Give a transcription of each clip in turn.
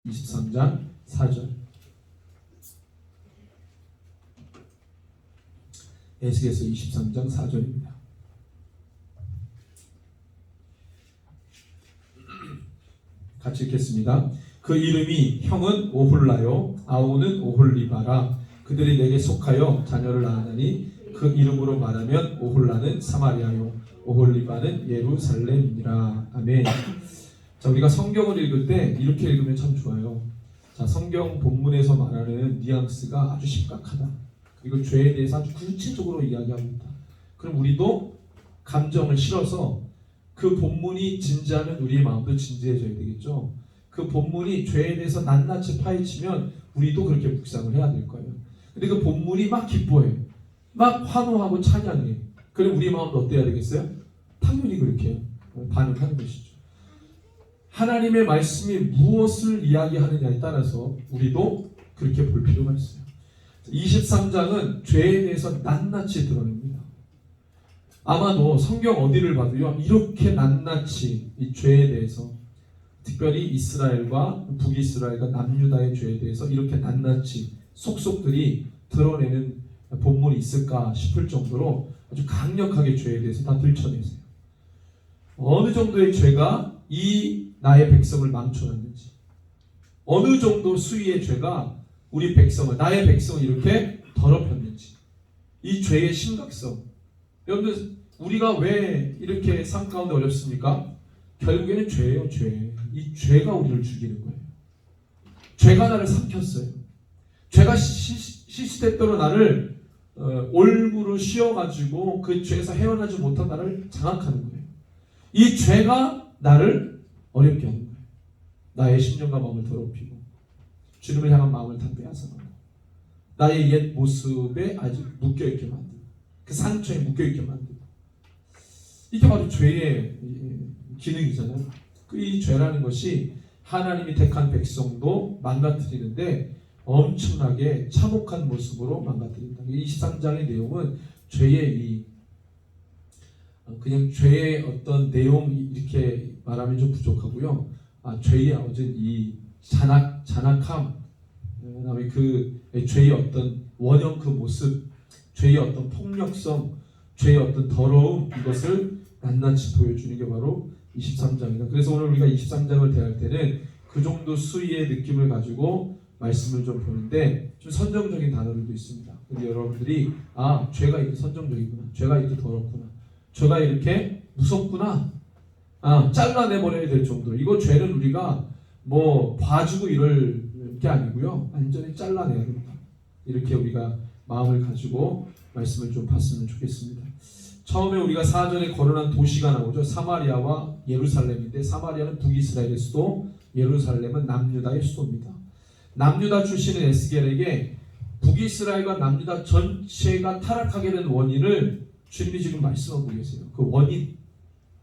23장 4절. 에스겔서 23장 4절입니다. 같이 읽겠습니다. 그 이름이 형은 오홀라요 아우는 오홀리바라. 그들이 내게 속하여 자녀를 낳았나니 그 이름으로 말하면 오홀라는 사마리아요 오홀리바는 예루살렘이니라. 아멘. 자, 우리가 성경을 읽을 때 이렇게 읽으면 참 좋아요. 자, 성경 본문에서 말하는 뉘앙스가 아주 심각하다. 그리고 죄에 대해서 아주 구체적으로 이야기하고 있다. 그럼 우리도 감정을 실어서 그 본문이 진지하면 우리의 마음도 진지해져야 되겠죠. 그 본문이 죄에 대해서 낱낱이 파헤치면 우리도 그렇게 묵상을 해야 될 거예요. 근데 그 본문이 막 기뻐해, 막 환호하고 찬양해. 그럼 우리 마음도 어때야 되겠어요? 당연히 그렇게 반응하는 것이죠. 하나님의 말씀이 무엇을 이야기하느냐에 따라서 우리도 그렇게 볼 필요가 있어요. 23장은 죄에 대해서 낱낱이 드러냅니다. 아마도 성경 어디를 봐도요, 이렇게 낱낱이 이 죄에 대해서, 특별히 이스라엘과 북이스라엘과 남유다의 죄에 대해서 이렇게 낱낱이 속속들이 드러내는 본문이 있을까 싶을 정도로 아주 강력하게 죄에 대해서 다 들춰내세요. 어느 정도의 죄가 이 나의 백성을 망쳐놨는지, 어느 정도 수위의 죄가 우리 백성을, 나의 백성을 이렇게 더럽혔는지, 이 죄의 심각성. 여러분들, 우리가 왜 이렇게 삶 가운데 어렵습니까? 결국에는 죄예요, 죄. 이 죄가 우리를 죽이는 거예요. 죄가 나를 삼켰어요. 죄가 시시때때로 나를 올무로 씌워가지고 그 죄에서 헤어나지 못한 나를 장악하는 거예요. 이 죄가 나를 어렵게 하는 거예요. 나의 심령과 마음을 더럽히고 주님을 향한 마음을 다 빼앗아가고 나의 옛 모습에 아직 묶여있게 만들고 그 상처에 묶여있게 만들고, 이게 바로 죄의 기능이잖아요. 이 죄라는 것이 하나님이 택한 백성도 망가뜨리는데 엄청나게 참혹한 모습으로 망가뜨린다. 23장의 내용은 죄의 그냥 죄의 어떤 내용 이렇게 말하면 좀 부족하고요. 죄의 어떤 이 잔악함, 그다음에 그 죄의 어떤 원형 그 모습, 죄의 어떤 폭력성, 죄의 어떤 더러움, 이것을 낱낱이 보여주는 게 바로 23장이다. 그래서 오늘 우리가 23장을 대할 때는 그 정도 수위의 느낌을 가지고 말씀을 좀 보는데 좀 선정적인 단어들도 있습니다. 근데 여러분들이 죄가 이렇게 선정적이구나, 죄가 이렇게 더럽구나, 죄가 이렇게 무섭구나, 잘라내버려야 될 정도로, 이거 죄는 우리가 뭐 봐주고 이럴 게 아니고요, 완전히 잘라내야 된다. 이렇게 우리가 마음을 가지고 말씀을 좀 봤으면 좋겠습니다. 처음에 우리가 4절에 거론한 도시가 나오죠. 사마리아와 예루살렘인데, 사마리아는 북이스라엘의 수도, 예루살렘은 남유다의 수도입니다. 남유다 출신의 에스겔에게 북이스라엘과 남유다 전체가 타락하게 된 원인을 주님이 지금 말씀하고 계세요. 그 원인,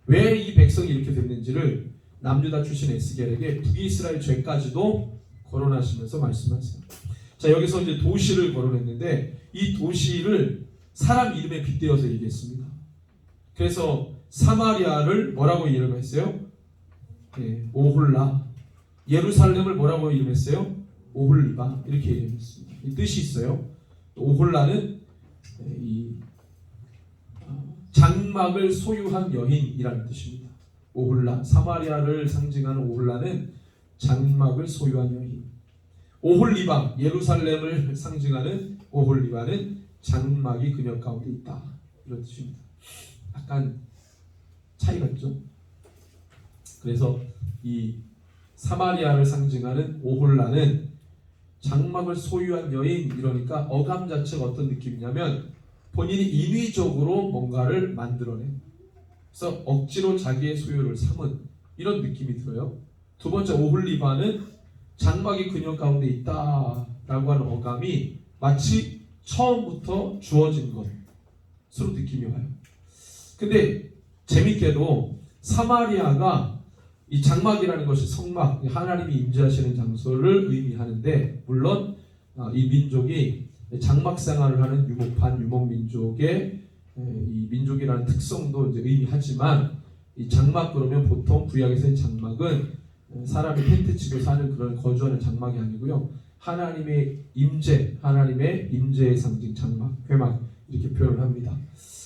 왜 이 백성이 이렇게 됐는지를 남유다 출신 에스겔에게 북이스라엘 죄까지도 거론하시면서 말씀하세요. 자, 여기서 이제 도시를 거론했는데 이 도시를 사람 이름에 빗대어서 얘기했습니다. 그래서 사마리아를 뭐라고 이름했어요? 오홀라. 예루살렘을 뭐라고 이름했어요? 오홀리바. 이렇게 이름했습니다. 이 뜻이 있어요. 오홀라는 이 장막을 소유한 여인이라는 뜻입니다. 오홀라, 사마리아를 상징하는 오홀라는 장막을 소유한 여인. 오홀리바, 예루살렘을 상징하는 오홀리바는 장막이 그녀 가운데 있다. 이런 뜻입니다. 약간 차이가 있죠. 그래서 이 사마리아를 상징하는 오홀라는 장막을 소유한 여인, 이러니까 어감 자체가 어떤 느낌이냐면 본인이 인위적으로 뭔가를 만들어낸, 그래서 억지로 자기의 소유를 삼은 이런 느낌이 들어요. 두 번째, 오홀리바는 장막이 그녀 가운데 있다라고 하는 어감이 마치 처음부터 주어진 것으로 느낌이 와요. 근데 재밌게도 사마리아가 이 장막이라는 것이 성막, 하나님이 임재하시는 장소를 의미하는데, 물론 이 민족이 장막 생활을 하는 유목 민족의 이 민족이라는 특성도 이제 의미하지만, 이 장막 그러면 보통 구약에서의 장막은 사람이 텐트 치고 사는 그런 거주하는 장막이 아니고요. 하나님의 임재의 상징 장막, 회막 이렇게 표현을 합니다.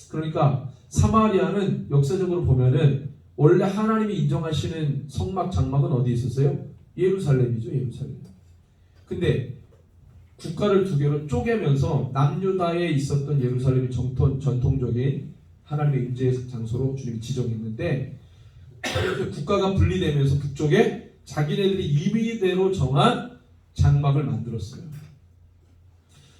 그러니까 사마리아는 역사적으로 보면은 원래 하나님이 인정하시는 성막 장막은 어디에 있었어요? 예루살렘이죠, 예루살렘. 근데 국가를 두 개로 쪼개면서 남유다에 있었던 예루살렘이 전통적인 하나님의 임재 장소로 주님이 지정했는데 국가가 분리되면서 그쪽에 자기네들이 임의대로 정한 장막을 만들었어요.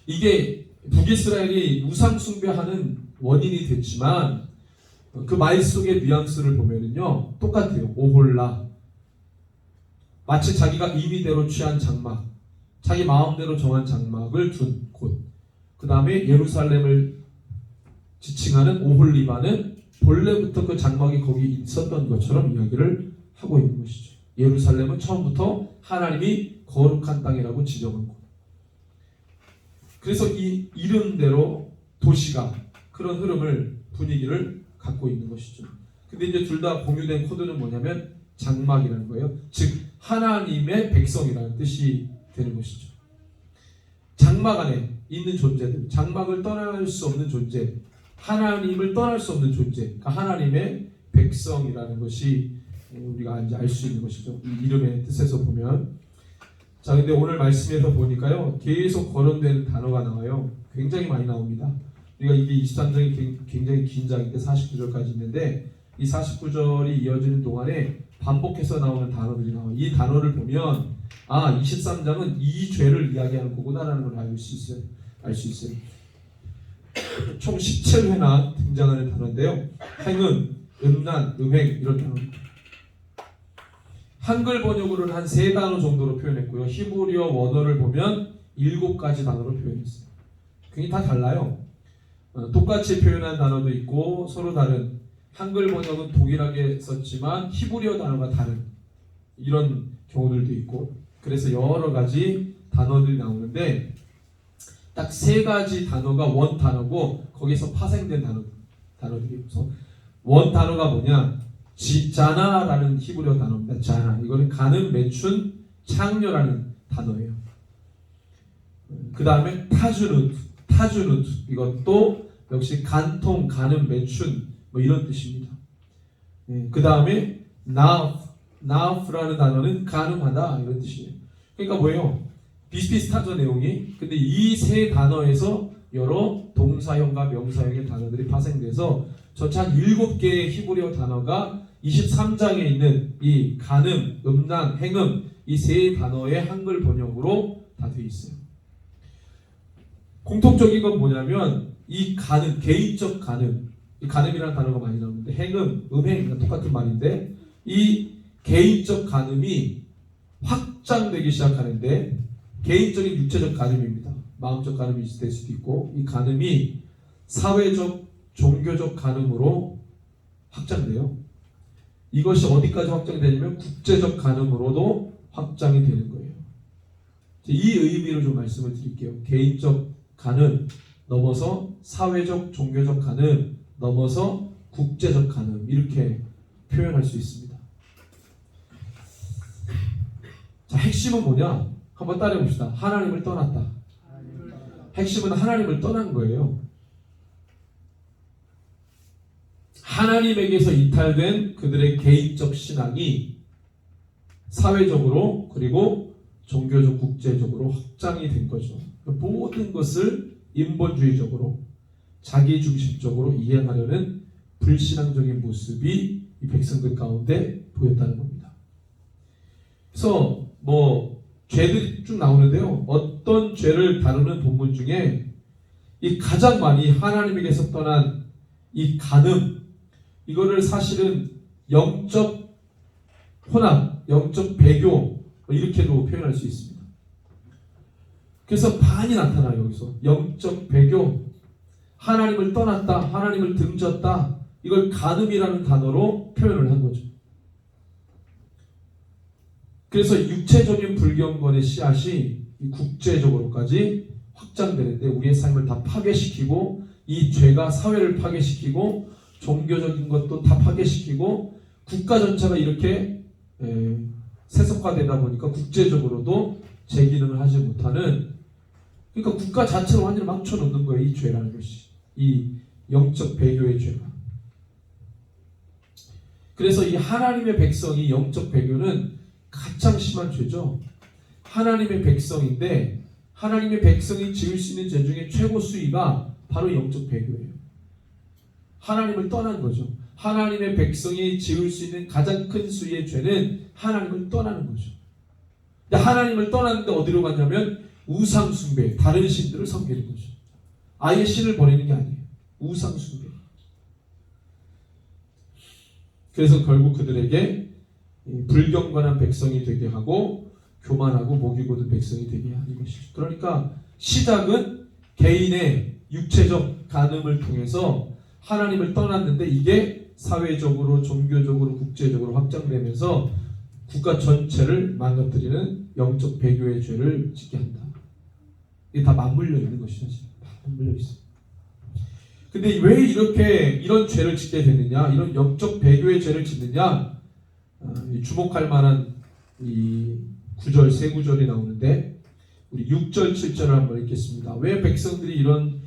이게 북이스라엘이 우상 숭배하는 원인이 됐지만 그 말 속의 뉘앙스를 보면은요 똑같아요. 오홀라, 마치 자기가 임의대로 취한 장막, 자기 마음대로 정한 장막을 둔 곳. 그 다음에 예루살렘을 지칭하는 오홀리바는 본래부터 그 장막이 거기 있었던 것처럼 이야기를 하고 있는 것이죠. 예루살렘은 처음부터 하나님이 거룩한 땅이라고 지정한 곳. 그래서 이 이름대로 도시가 그런 흐름을, 분위기를 갖고 있는 것이죠. 근데 이제 둘 다 공유된 코드는 뭐냐면 장막이라는 거예요. 즉 하나님의 백성이라는 뜻이 되는 것이죠. 장막 안에 있는 존재들, 장막을 떠날 수 없는 존재, 하나님을 떠날 수 없는 존재, 그러니까 하나님의 백성이라는 것이 우리가 이제 알 수 있는 것이죠. 이 이름의 뜻에서 보면. 자, 근데 오늘 말씀에서 보니까요, 계속 거론되는 단어가 나와요. 굉장히 많이 나옵니다. 우리가 이게 23장이 굉장히 긴 장인데 49절까지 있는데 이 49절이 이어지는 동안에 반복해서 나오는 단어들이 나와요. 이 단어를 보면 23장은 이 죄를 이야기하는 거구나라는 걸 알 수 있어요. 총 17회나 등장하는 단어인데요. 행운, 음란, 음행 이런 단어입니다. 한글 번역으로는 한 3단어 정도로 표현했고요. 히브리어 원어를 보면 7가지 단어로 표현했어요. 굉장히 다 달라요. 똑같이 표현한 단어도 있고 서로 다른, 한글 번역은 동일하게 썼지만 히브리어 단어가 다른 이런 경우들도 있고, 그래서 여러 가지 단어들이 나오는데 딱 3가지 단어가 원 단어고 거기서 파생된 단어들이어서 원 단어가 뭐냐? 자나라는 히브리어 단어입니다. 자나. 이거는 가늠, 매춘, 창녀라는 단어예요. 그 다음에 타주누트. 이것도 역시 간통, 가늠, 매춘 뭐 이런 뜻입니다. 그 다음에 나프라는 단어는 가늠하다 이런 뜻이에요. 그러니까 뭐예요? 비슷비슷하죠 내용이. 근데 이 3 단어에서 여러 동사형과 명사형의 단어들이 파생돼서 전체 한 7개의 히브리어 단어가 23장에 있는 이 가늠, 음란, 행음 이 3 단어의 한글 번역으로 다 되어 있어요. 공통적인 건 뭐냐면 이 가늠, 개인적 가늠, 이 가늠이라는 단어가 많이 나오는데 행음, 음행 똑같은 말인데 이 개인적 가늠이 확장되기 시작하는데 개인적인 육체적 가늠입니다. 마음적 가늠이 될 수도 있고 이 가늠이 사회적, 종교적 가늠으로 확장돼요. 이것이 어디까지 확장되냐면 국제적 가늠으로도 확장이 되는 거예요. 이 의미로 좀 말씀을 드릴게요. 개인적 가늠 넘어서 사회적, 종교적 가늠 넘어서 국제적 가늠 이렇게 표현할 수 있습니다. 자, 핵심은 뭐냐? 한번 따라해 봅시다. 하나님을 떠났다. 핵심은 하나님을 떠난 거예요. 하나님에게서 이탈된 그들의 개인적 신앙이 사회적으로 그리고 종교적, 국제적으로 확장이 된 거죠. 모든 것을 인본주의적으로 자기중심적으로 이해하려는 불신앙적인 모습이 이 백성들 가운데 보였다는 겁니다. 그래서 죄들이 쭉 나오는데요. 어떤 죄를 다루는 본문 중에 이 가장 많이 하나님에게서 떠난 이 간음, 이거를 사실은 영적 혼합, 영적 배교 이렇게도 표현할 수 있습니다. 그래서 반이 나타나요. 여기서 영적 배교, 하나님을 떠났다, 하나님을 등졌다, 이걸 간음이라는 단어로 표현을 한 거죠. 그래서 육체적인 불경건의 씨앗이 국제적으로까지 확장되는데 우리의 삶을 다 파괴시키고 이 죄가 사회를 파괴시키고 종교적인 것도 다 파괴시키고 국가 전체가 이렇게 세속화되다 보니까 국제적으로도 제 기능을 하지 못하는, 그러니까 국가 자체를 완전히 망쳐놓는 거예요. 이 죄라는 것이, 이 영적 배교의 죄가. 그래서 이 하나님의 백성이 영적 배교는 가장 심한 죄죠. 하나님의 백성인데 하나님의 백성이 지을 수 있는 죄 중에 최고 수위가 바로 영적 배교예요. 하나님을 떠난 거죠. 하나님의 백성이 지을 수 있는 가장 큰 수위의 죄는 하나님을 떠나는 거죠. 근데 하나님을 떠났는데 어디로 갔냐면 우상 숭배, 다른 신들을 섬기는 거죠. 아예 신을 버리는 게 아니에요. 우상 숭배. 그래서 결국 그들에게 불경건한 백성이 되게 하고 교만하고 목이 곧은 백성이 되게 하는 것이죠. 그러니까 시작은 개인의 육체적 간음을 통해서 하나님을 떠났는데 이게 사회적으로, 종교적으로, 국제적으로 확장되면서 국가 전체를 망가뜨리는 영적 배교의 죄를 짓게 한다. 이게 다 맞물려 있는 것이죠. 다 맞물려 있어요. 근데 왜 이렇게 이런 죄를 짓게 되느냐, 이런 영적 배교의 죄를 짓느냐, 주목할 만한 이 구절, 세 구절이 나오는데 우리 6절, 7절을 한번 읽겠습니다. 왜 백성들이 이런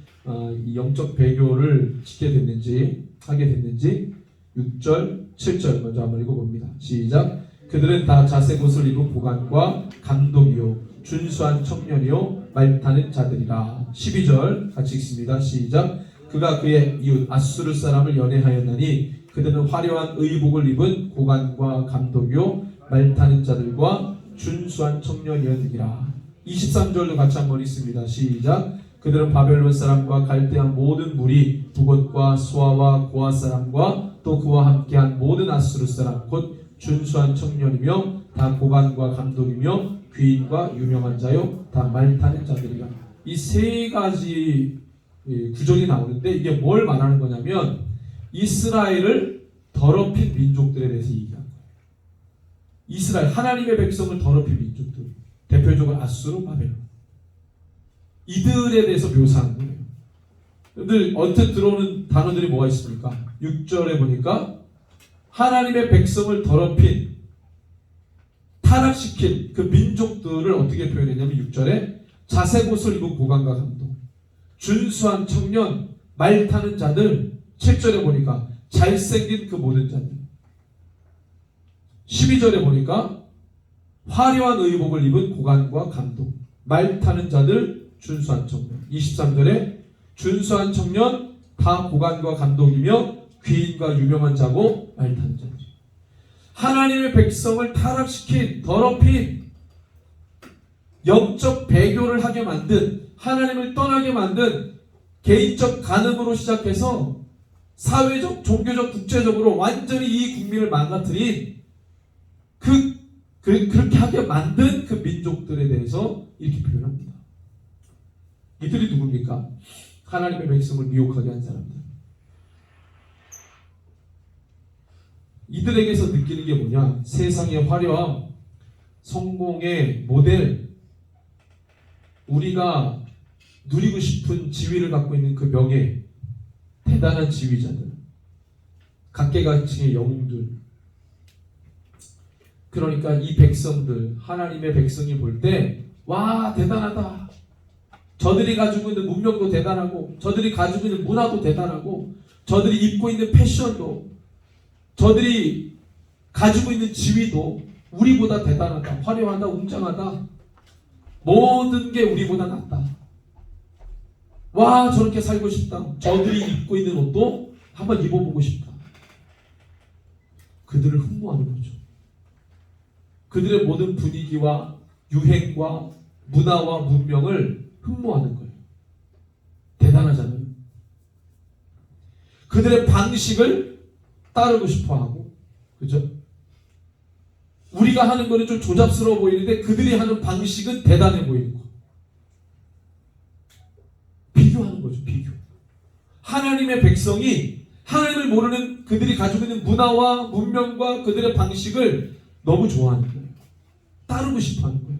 이 영적 배교를 짓게 됐는지, 하게 됐는지 6절, 7절 먼저 한번 읽어봅니다. 시작. 그들은 다 자색 옷을 입은 보관과 감독이요 준수한 청년이요 말타는 자들이라. 12절 같이 읽습니다. 시작. 그가 그의 이웃 아수르 사람을 연애하였나니 그들은 화려한 의복을 입은 고관과 감독이요 말타는 자들과 준수한 청년이었느니라. 23절도 같이 한번 읽습니다. 시작. 그들은 바벨론 사람과 갈대아 모든 무리, 북옷과 수아와 고아 사람과 또 그와 함께한 모든 아수르 사람 곧 준수한 청년이며 다 고관과 감독이며 귀인과 유명한 자요 다 말타는 자들이라. 이 세 가지 구절이 나오는데 이게 뭘 말하는 거냐면 이스라엘을 더럽힌 민족들에 대해서 얘기하는 거예요. 이스라엘, 하나님의 백성을 더럽힌 민족들, 대표적으로 아수르, 바벨론, 이들에 대해서 묘사하는 거예요. 여러분들 언뜻 들어오는 단어들이 뭐가 있습니까? 6절에 보니까 하나님의 백성을 더럽힌, 타락시킨 그 민족들을 어떻게 표현했냐면 6절에 자색 옷을 입은 고관과 감독, 준수한 청년, 말 타는 자들. 7절에 보니까 잘생긴 그 모든 자들. 12절에 보니까 화려한 의복을 입은 고관과 감독, 말 타는 자들, 준수한 청년. 23절에 준수한 청년, 다 고관과 감독이며 귀인과 유명한 자고 말 타는 자들. 하나님의 백성을 타락시킨, 더럽힌, 영적 배교를 하게 만든, 하나님을 떠나게 만든 개인적 간음으로 시작해서 사회적, 종교적, 국제적으로 완전히 이 국민을 망가뜨린 그렇게 하게 만든 그 민족들에 대해서 이렇게 표현합니다. 이들이 누굽니까? 하나님의 백성을 미혹하게 한 사람들. 이들에게서 느끼는 게 뭐냐? 세상의 화려함, 성공의 모델, 우리가 누리고 싶은 지위를 갖고 있는 그 명예, 대단한 지위자들, 각계각층의 영웅들. 그러니까 이 백성들, 하나님의 백성이 볼 때 와, 대단하다. 저들이 가지고 있는 문명도 대단하고, 저들이 가지고 있는 문화도 대단하고, 저들이 입고 있는 패션도, 저들이 가지고 있는 지위도 우리보다 대단하다, 화려하다, 웅장하다, 모든 게 우리보다 낫다. 와, 저렇게 살고 싶다. 저들이 입고 있는 옷도 한번 입어보고 싶다. 그들을 흠모하는 거죠. 그들의 모든 분위기와 유행과 문화와 문명을 흠모하는 거예요. 대단하잖아요. 그들의 방식을 따르고 싶어하고, 그죠? 우리가 하는 거는 좀 조잡스러워 보이는데 그들이 하는 방식은 대단해 보이는 거. 비교하는 거죠, 비교. 하나님의 백성이 하나님을 모르는 그들이 가지고 있는 문화와 문명과 그들의 방식을 너무 좋아하는 거예요. 따르고 싶어 하는 거예요.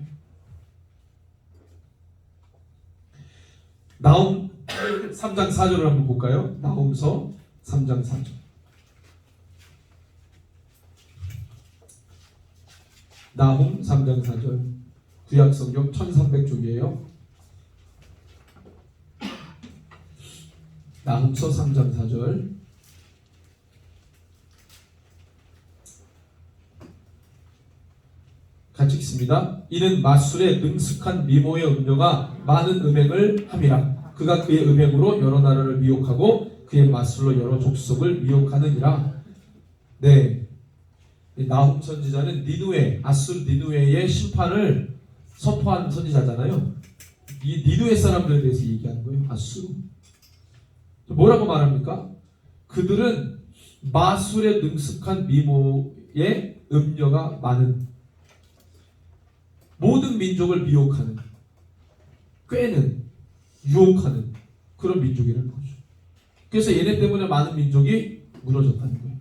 나홈 3장 4절을 한번 볼까요? 나홈서 3장 4절. 나훔 3장 4절. 구약성경 1300쪽이에요. 나훔서 3장 4절. 같이 읽습니다. 이는 마술의 능숙한 미모의 음료가 많은 음행을 함이라. 그가 그의 음행으로 여러 나라를 미혹하고 그의 마술로 여러 족속을 미혹하느니라. 네, 나훔 선지자는 니누에, 아수르 니누에의 심판을 선포한 선지자잖아요. 이 니누에 사람들에 대해서 얘기하는 거예요. 아수르. 뭐라고 말합니까? 그들은 마술에 능숙한 미모의 음녀가 많은, 모든 민족을 미혹하는, 꿰는, 유혹하는 그런 민족이라는 거죠. 그래서 얘네 때문에 많은 민족이 무너졌다는 거예요.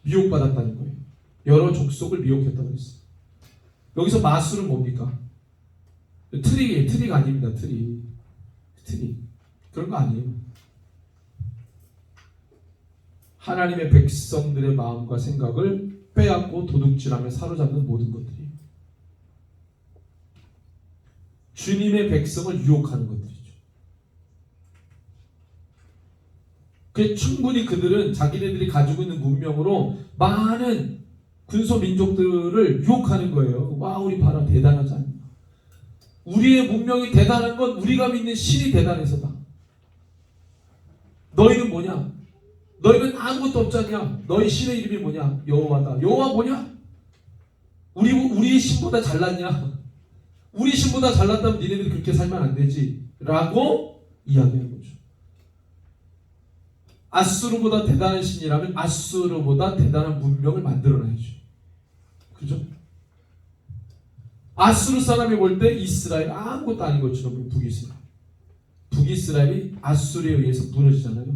미혹받았다는 거예요. 여러 족속을 미혹했다고 했어요. 여기서 마술은 뭡니까? 트릭이에요. 아닙니다. 트릭. 그런 거 아니에요. 하나님의 백성들의 마음과 생각을 빼앗고 도둑질하며 사로잡는 모든 것들이에요. 주님의 백성을 유혹하는 것들이죠. 충분히 그들은 자기네들이 가지고 있는 문명으로 많은 군소 민족들을 유혹하는 거예요. 와, 우리 봐라, 대단하지 않나? 우리의 문명이 대단한 건 우리가 믿는 신이 대단해서다. 너희는 뭐냐? 너희는 아무것도 없잖냐? 너희 신의 이름이 뭐냐? 여호와다. 여호와 뭐냐? 우리 신보다 잘났냐? 우리 신보다 잘났다면 니네들이 그렇게 살면 안 되지 라고 이야기하는 거죠. 아수르보다 대단한 신이라면 아수르보다 대단한 문명을 만들어놔야죠. 그죠? 아수르 사람이 볼 때 이스라엘 아무것도 아닌 것처럼 북이스라엘이 아수르에 의해서 무너지잖아요.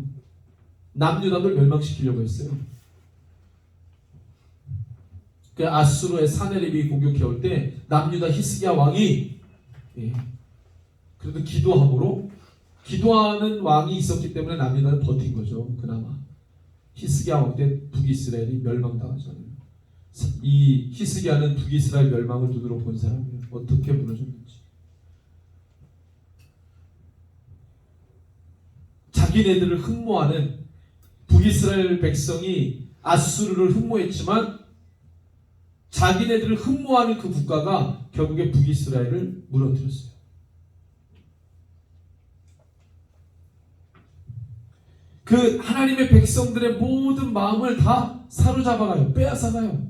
남유다를 멸망시키려고 했어요. 그 아수르의 사네립이 공격해 올 때 남유다 히스기야 왕이 그래도 기도하는 왕이 있었기 때문에 남유다는 버틴 거죠. 그나마 히스기야 왕 때 북이스라엘이 멸망당하잖아요. 이 히스기야는 북이스라엘 멸망을 눈으로 본 사람이에요. 어떻게 무너졌는지. 자기네들을 흠모하는 북이스라엘 백성이 아수르를 흠모했지만 자기네들을 흠모하는 그 국가가 결국에 북이스라엘을 무너뜨렸어요. 그 하나님의 백성들의 모든 마음을 다 사로잡아가요. 빼앗아가요.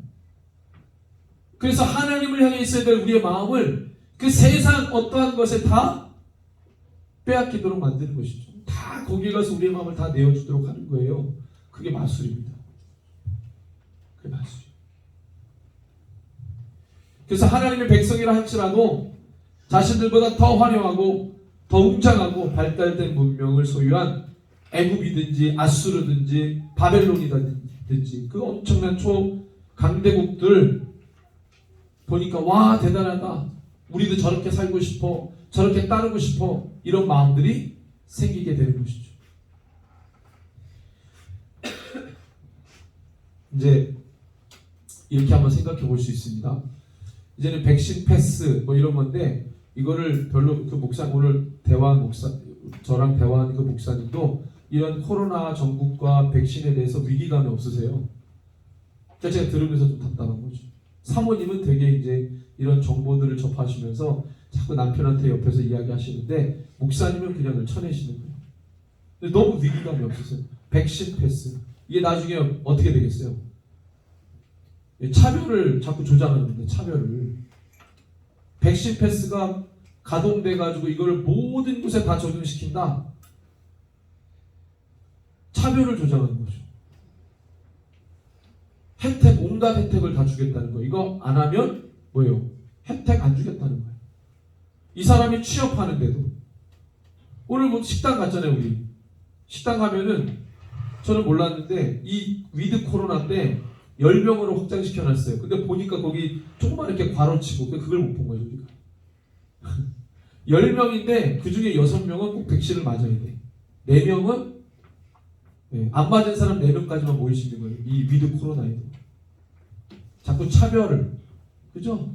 그래서 하나님을 향해 있어야 될 우리의 마음을 그 세상 어떠한 것에 다 빼앗기도록 만드는 것이죠. 다 거기에 가서 우리의 마음을 다 내어주도록 하는 거예요. 그게 마술입니다. 그게 마술. 그래서 하나님의 백성이라 할지라도 자신들보다 더 화려하고 더 웅장하고 발달된 문명을 소유한 애굽이든지 아수르든지 바벨론이든지 그 엄청난 초강대국들 보니까 와, 대단하다. 우리도 저렇게 살고 싶어. 저렇게 따르고 싶어. 이런 마음들이 생기게 되는 것이죠. 이제 이렇게 한번 생각해 볼 수 있습니다. 이제는 백신 패스 뭐 이런 건데 이거를 별로 그 목사 오늘 대화한 목사 저랑 대화한 그 목사님도 이런 코로나 전국과 백신에 대해서 위기감이 없으세요. 그러니까 제가 들으면서 좀 답답한 거죠. 사모님은 되게 이제 이런 정보들을 접하시면서 자꾸 남편한테 옆에서 이야기하시는데 목사님은 그냥 늘 쳐내시는 거예요. 근데 너무 위기감이 없으세요. 백신 패스 이게 나중에 어떻게 되겠어요? 차별을 자꾸 조장하는데 차별을 백신 패스가 가동돼 가지고 이걸 모든 곳에 다 적용시킨다. 차별을 조장하는 거죠. 혜택, 온갖 혜택을 다 주겠다는 거. 이거 안 하면 뭐예요? 혜택 안 주겠다는 거예요. 이 사람이 취업하는데도 오늘 뭐 식당 갔잖아요. 우리 식당 가면은 저는 몰랐는데 이 위드 코로나 때 10명으로 확장시켜놨어요. 근데 보니까 거기 조그맣게 괄호치고 그걸 못 본 거예요. 우리가 10명인데 그 중에 6명은 꼭 백신을 맞아야 돼. 4명은 안 맞은 사람 4명까지만 모일 수 있는 거예요. 이 위드 코로나에도 자꾸 차별을 그죠?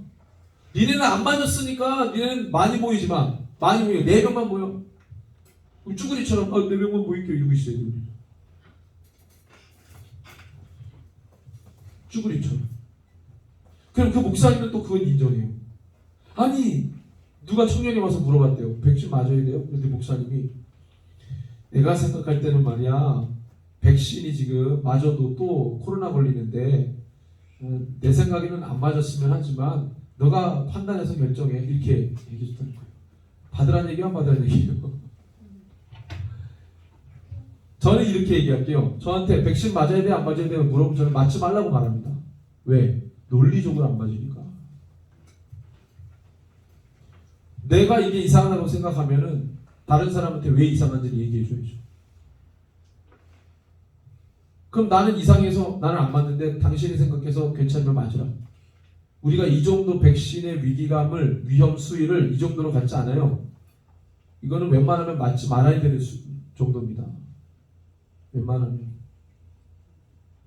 니네는 안 맞았으니까 니네는 많이 모이지만 많이 모여. 4명만 모여. 쭈구리처럼 4명만 모일게요 이러고 있어요. 쭈구리처럼. 그럼 그 목사님은 또 그건 인정해요. 아니 누가 청년이 와서 물어봤대요. 백신 맞아야 돼요? 그런데 목사님이 내가 생각할 때는 말이야 백신이 지금 맞아도 또 코로나 걸리는데 내 생각에는 안 맞았으면 하지만 너가 판단해서 결정해 이렇게 얘기했다는 거예요. 받으라는 얘기야 받으라는 얘기예요. 저는 이렇게 얘기할게요. 저한테 백신 맞아야 돼 안 맞아야 돼 물어보면 저는 맞지 말라고 말합니다. 왜? 논리적으로 안 맞으니까. 내가 이게 이상하다고 생각하면은 다른 사람한테 왜 이상한지를 얘기해줘야죠. 그럼 나는 이상해서 나는 안 맞는데 당신이 생각해서 괜찮으면 맞으라. 우리가 이 정도 백신의 위기감을 위험 수위를 이 정도로 갖지 않아요. 이거는 웬만하면 맞지 말아야 되는 정도입니다. 웬만하면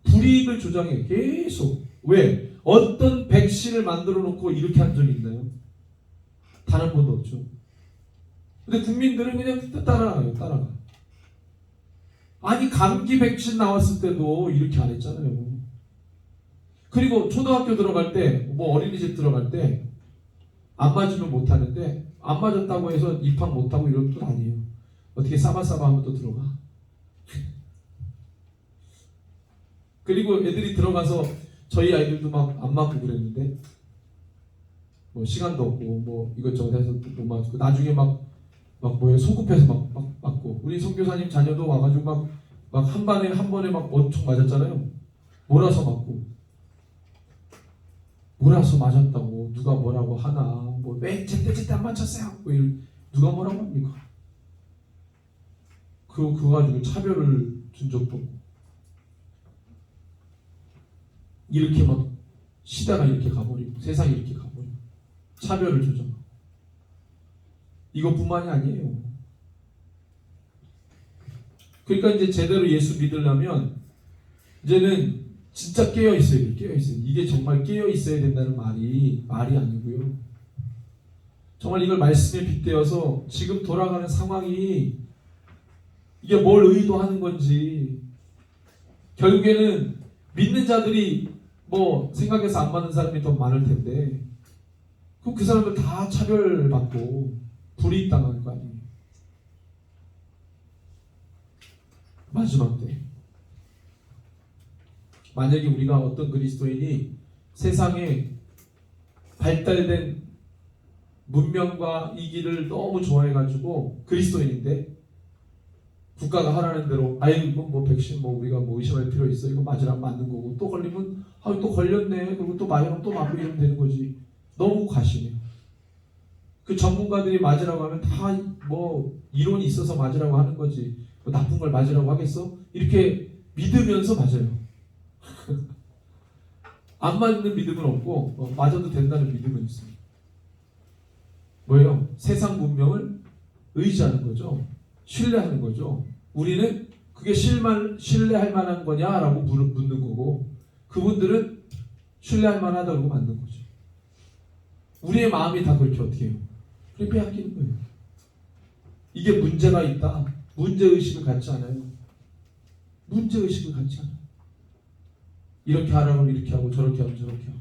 불이익을 조장해 계속. 왜? 어떤 백신을 만들어 놓고 이렇게 한 적이 있나요? 단 한 번도 없죠. 근데 국민들은 그냥 따라가요. 따라가. 아니 감기 백신 나왔을 때도 이렇게 안 했잖아요. 그리고 초등학교 들어갈 때 뭐 어린이집 들어갈 때 안 맞으면 못 하는데 안 맞았다고 해서 입학 못 하고 이런 건 아니에요. 어떻게 싸바싸바 하면 또 들어가. 그리고 애들이 들어가서 저희 아이들도 막 안 맞고 그랬는데 뭐 시간도 없고 뭐 이것저것 해서 못 맞고 나중에 막 뭐예요 소급해서 막 맞고 우리 선교사님 자녀도 와가지고 막 한 번에 막 엄청 맞았잖아요. 몰아서 맞고 몰아서 맞았다고 누가 뭐라고 하나 뭐 왜 제때 안 맞췄어요? 뭐 누가 뭐라고 합니까? 그거 가지고 차별을 준 적도 없고 이렇게 막 시대가 이렇게 가버리고 세상이 이렇게 가버리고 차별을 조장하고 이것뿐만이 아니에요. 그러니까 이제 제대로 예수 믿으려면 이제는 진짜 깨어 있어야 돼요. 깨어 있어요. 이게 정말 깨어 있어야 된다는 말이 아니고요. 정말 이걸 말씀에 빗대어서 지금 돌아가는 상황이 이게 뭘 의도하는 건지 결국에는 믿는 자들이 뭐 생각해서 안 맞는 사람이 더 많을 텐데 그럼 그 사람들 다 차별받고 불이익당할 거 아니에요. 마지막 때 만약에 우리가 어떤 그리스도인이 세상에 발달된 문명과 이 길을 너무 좋아해가지고 그리스도인인데 국가가 하라는 대로 이거 뭐 백신 뭐 우리가 뭐 의심할 필요 있어 이거 맞으라면 맞는 거고 또 걸리면 또 걸렸네 그리고 또 맞으면 또 맞고 이러면 되는 거지. 너무 과신해요. 그 전문가들이 맞으라고 하면 다 뭐 이론이 있어서 맞으라고 하는 거지 뭐 나쁜 걸 맞으라고 하겠어? 이렇게 믿으면서 맞아요. 안 맞는 믿음은 없고 맞아도 된다는 믿음은 있습니다. 뭐예요? 세상 문명을 의지하는 거죠. 신뢰하는 거죠. 우리는 그게 신뢰할 만한 거냐라고 묻는 거고 그분들은 신뢰할 만하다고 맞는 거죠. 우리의 마음이 다 그렇게 어떻게 해요? 그렇게 빼앗기는 거예요. 이게 문제가 있다. 문제의식을 갖지 않아요. 문제의식을 갖지 않아요. 이렇게 하라고 이렇게 하고 저렇게 하고 저렇게 하고.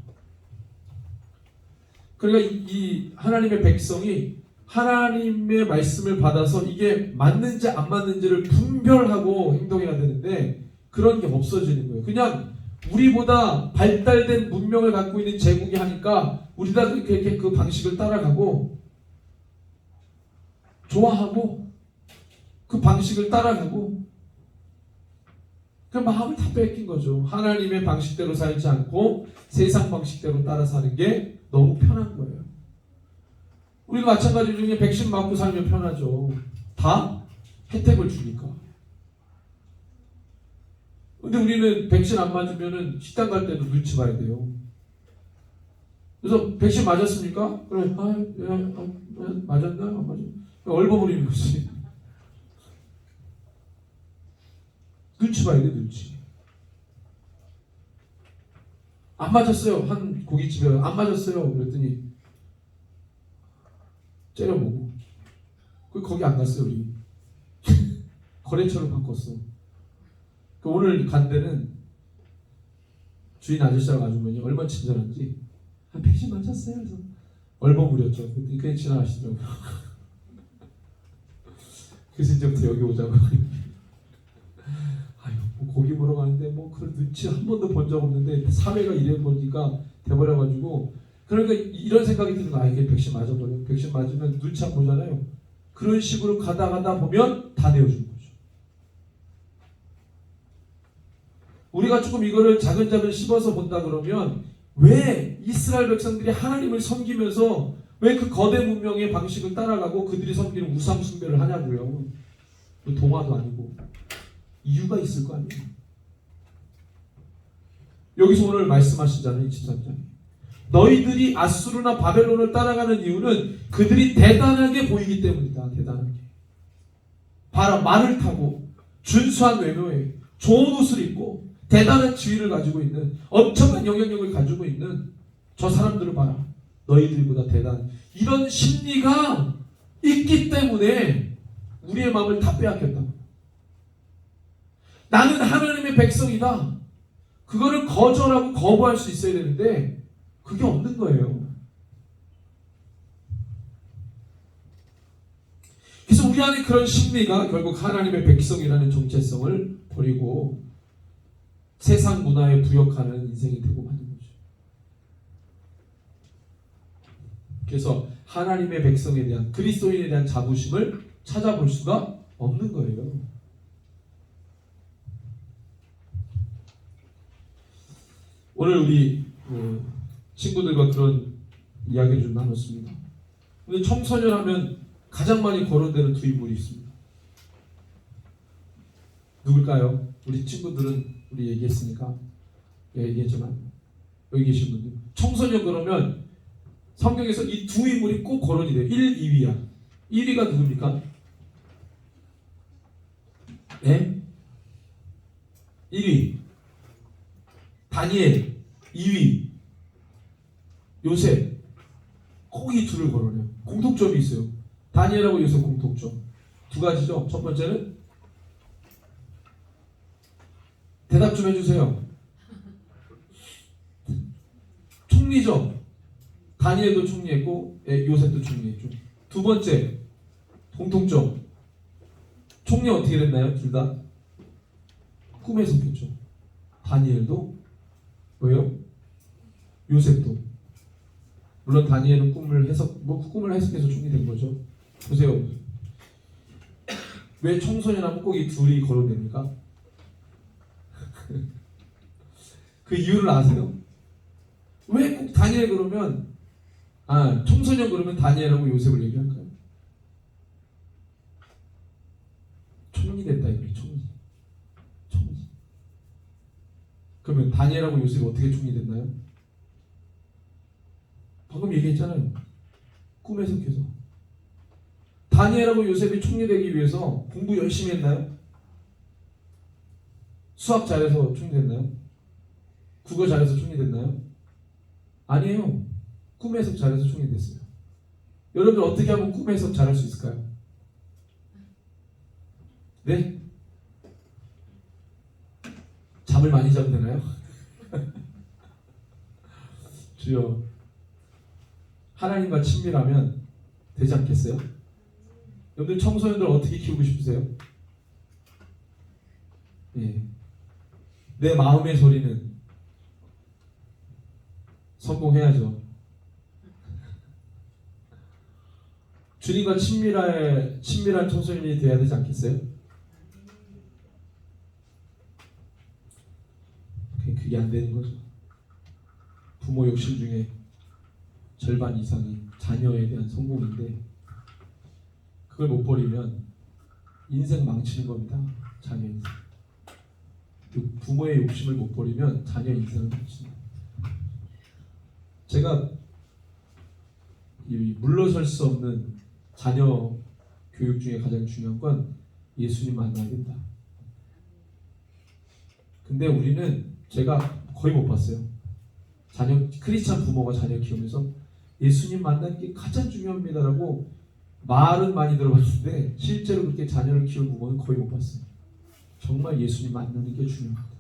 그러니까 이 하나님의 백성이 하나님의 말씀을 받아서 이게 맞는지 안 맞는지를 분별하고 행동해야 되는데 그런 게 없어지는 거예요. 그냥 우리보다 발달된 문명을 갖고 있는 제국이 하니까 우리 다 그렇게 그 방식을 따라가고 좋아하고 그 방식을 따라가고 그 마음을 다 뺏긴 거죠. 하나님의 방식대로 살지 않고 세상 방식대로 따라 사는 게 너무 편한 거예요. 우리도 마찬가지 중에 백신 맞고 살면 편하죠. 다 혜택을 주니까. 근데 우리는 백신 안 맞으면은 식당 갈 때도 눈치 봐야 돼요. 그래서 백신 맞았습니까? 그래, 맞았나? 안 맞았나? 얼버무리는 거지. 눈치 봐야 돼, 눈치. 안 맞았어요. 한 고깃집에 안 맞았어요. 그랬더니 째려보고 거기 안 갔어요. 우리 거래처를 바꿨어. 오늘 간 데는 주인 아저씨하고 아주머니 얼마나 친절한지 한 110 맞았어요. 그래서 얼버무렸죠. 그랬더니 그냥 지나가시더라고요. 그래서 이제부터 여기 오자고. 아유, 뭐 고기 먹으러 가는데 뭐 그런 눈치 한 번도 본 적 없는데 사회가 이래 보니까 돼버려가지고, 그러니까 이런 생각이 드는 거야. 이게 백신 맞아버려. 백신 맞으면 눈치 안 보잖아요. 그런 식으로 가다 보면 다 내어주는 거죠. 우리가 조금 이거를 자근자근 씹어서 본다 그러면, 왜 이스라엘 백성들이 하나님을 섬기면서 왜 그 거대 문명의 방식을 따라가고 그들이 섬기는 우상 숭배를 하냐고요. 동화도 아니고 이유가 있을 거 아니에요. 여기서 오늘 말씀하시잖아요. 23장. 너희들이 아수르나 바벨론을 따라가는 이유는 그들이 대단하게 보이기 때문이다. 대단하게. 봐라, 말을 타고 준수한 외모에 좋은 옷을 입고 대단한 지위를 가지고 있는, 엄청난 영향력을 가지고 있는 저 사람들을 봐라. 너희들보다 대단. 이런 심리가 있기 때문에 우리의 마음을 다 빼앗겼다. 나는 하나님의 백성이다. 그거를 거절하고 거부할 수 있어야 되는데 그게 없는 거예요. 그래서 우리 안에 그런 심리가 결국 하나님의 백성이라는 정체성을 버리고 세상 문화에 부역하는 인생이 되고 마는 거죠. 그래서 하나님의 백성에 대한, 그리스도인에 대한 자부심을 찾아볼 수가 없는 거예요. 오늘 우리 친구들과 그런 이야기를 좀 나눴습니다. 근데 청소년 하면 가장 많이 거론되는 두 인물이 있습니다. 누굴까요? 우리 친구들은 우리 얘기했으니까 얘기했지만 여기 계신 분들, 청소년 그러면 성경에서 이 두 인물이 꼭 거론이 돼요. 1, 2위야. 1위가 누굽니까? 네? 1위 다니엘, 2위 요셉. 꼭 이 둘을 거론해요. 공통점이 있어요. 다니엘하고 요셉 공통점 두 가지죠. 첫 번째는, 대답 좀 해주세요. 총리죠. 다니엘도 총리했고 요셉도 총리했죠. 두 번째 공통점, 총리 어떻게 됐나요? 둘 다 꿈에 속했죠. 다니엘도 왜요? 요셉도. 물론 다니엘은 꿈을 해석해서 총리 된 거죠. 보세요. 왜 청소년하고 꼭 이 둘이 거론됩니까? 그 이유를 아세요? 왜 꼭 다니엘 그러면, 청소년 그러면 다니엘하고 요셉을 얘기할까요? 총리 됐다 이거예요. 총리. 그러면 다니엘하고 요셉이 어떻게 총리 됐나요? 방금 얘기했잖아요. 꿈에 속해서. 다니엘하고 요셉이 총리 되기 위해서 공부 열심히 했나요? 수학 잘해서 총리 됐나요? 국어 잘해서 총리 됐나요? 아니에요. 꿈 해석 잘해서 총리 됐어요. 여러분 어떻게 하면 꿈 해석 잘할 수 있을까요? 네? 잠을 많이 자면 되나요? 주여, 하나님과 친밀하면 되지 않겠어요? 여러분들 청소년들 어떻게 키우고 싶으세요? 예. 내 마음의 소리는 성공해야죠. 주님과 친밀한 청소년이 되어야 되지 않겠어요? 그게 안 되는 거죠. 부모 욕심 중에 절반 이상이 자녀에 대한 성공인데, 그걸 못 버리면 인생 망치는 겁니다. 자녀 인생. 부모의 욕심을 못 버리면 자녀 인생을 망치는 겁니다. 제가 물러설 수 없는 자녀 교육 중에 가장 중요한 건 예수님 만나야 된다. 근데 우리는, 제가 거의 못 봤어요. 크리스찬 부모가 자녀 키우면서 예수님 만나는 게 가장 중요합니다라고 말은 많이 들어봤는데 실제로 그렇게 자녀를 키우는 부모는 거의 못 봤어요. 정말 예수님 만나는 게 중요합니다.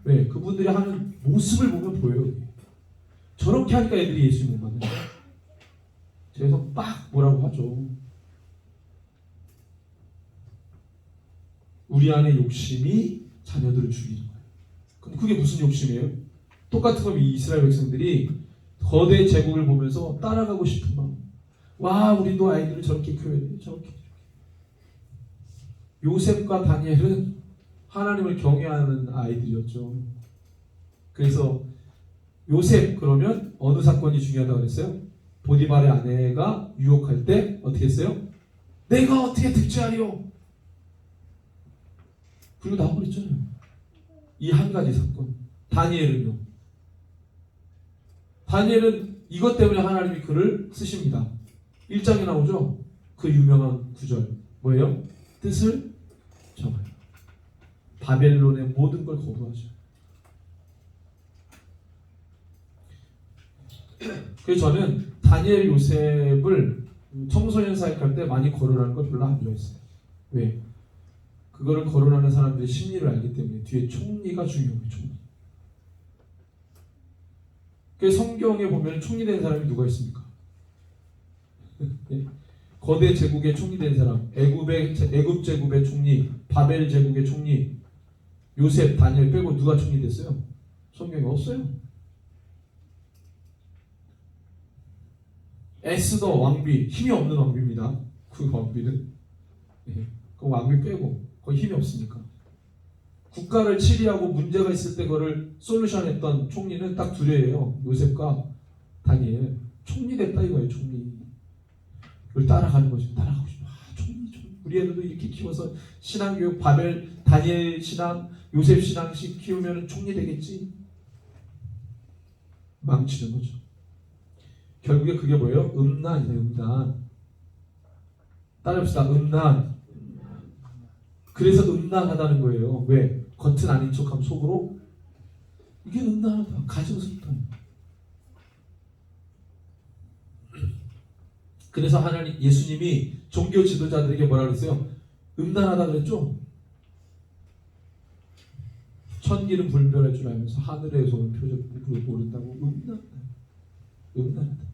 왜? 그분들이 하는 모습을 보면 보여요. 저렇게 하니까 애들이 예수님 못 만나요. 그래서 막 뭐라고 하죠. 우리 안에 욕심이 자녀들을 죽이는 거예요. 그럼 그게 무슨 욕심이에요? 똑같은 건 이스라엘 백성들이 거대 제국을 보면서 따라가고 싶은 마음. 와, 우리도 아이들을 저렇게 키워야 돼. 저렇게. 요셉과 다니엘은 하나님을 경외하는 아이들이었죠. 그래서 요셉 그러면 어느 사건이 중요하다고 그랬어요? 보디발의 아내가 유혹할 때 어떻게 했어요? 내가 어떻게 대체하리요? 그리고 나와버렸잖아요. 이 한 가지 사건. 다니엘은요. 다니엘은 이것 때문에 하나님이 그를 쓰십니다. 1장에 나오죠? 그 유명한 구절. 뭐예요? 뜻을 정하여. 바벨론의 모든 걸 거부하죠. 그래서 저는 다니엘 요셉을 청소년 사역할 때 많이 거론하는 걸 별로 안 좋아했어요. 왜? 그거를 거론하는 사람들의 심리를 알기 때문에 뒤에 총리가 중요해요. 총리. 그래서 성경에 보면 총리된 사람이 누가 있습니까? 거대 제국의 총리된 사람, 애굽 제국의 총리, 바벨 제국의 총리, 요셉, 다니엘 빼고 누가 총리 됐어요? 성경에 없어요. 에스더 왕비, 힘이 없는 왕비입니다. 그 왕비는. 그 왕비 빼고 거의 힘이 없으니까. 국가를 치리하고 문제가 있을 때 그거를 솔루션했던 총리는 딱 둘이에요. 요셉과 다니엘. 총리 됐다 이거예요. 총리. 그걸 따라가는 거죠. 따라가고 싶어. 총리. 우리 애들도 이렇게 키워서 신앙교육, 바벨, 다니엘 신앙, 요셉 신앙식 키우면 총리 되겠지. 망치는 거죠. 결국에 그게 뭐예요? 음란이에요. 음란. 따라합시다. 음란. 그래서 음란하다는 거예요. 왜? 겉은 아닌 척하면 속으로 이게 음란하다. 가증스럽다. 그래서 하나님, 예수님이 종교 지도자들에게 뭐라 그랬어요? 음란하다 그랬죠? 천기는 불변할 줄 알면서 하늘에서 오는 표적을 모른다고. 음란하다. 음란하다.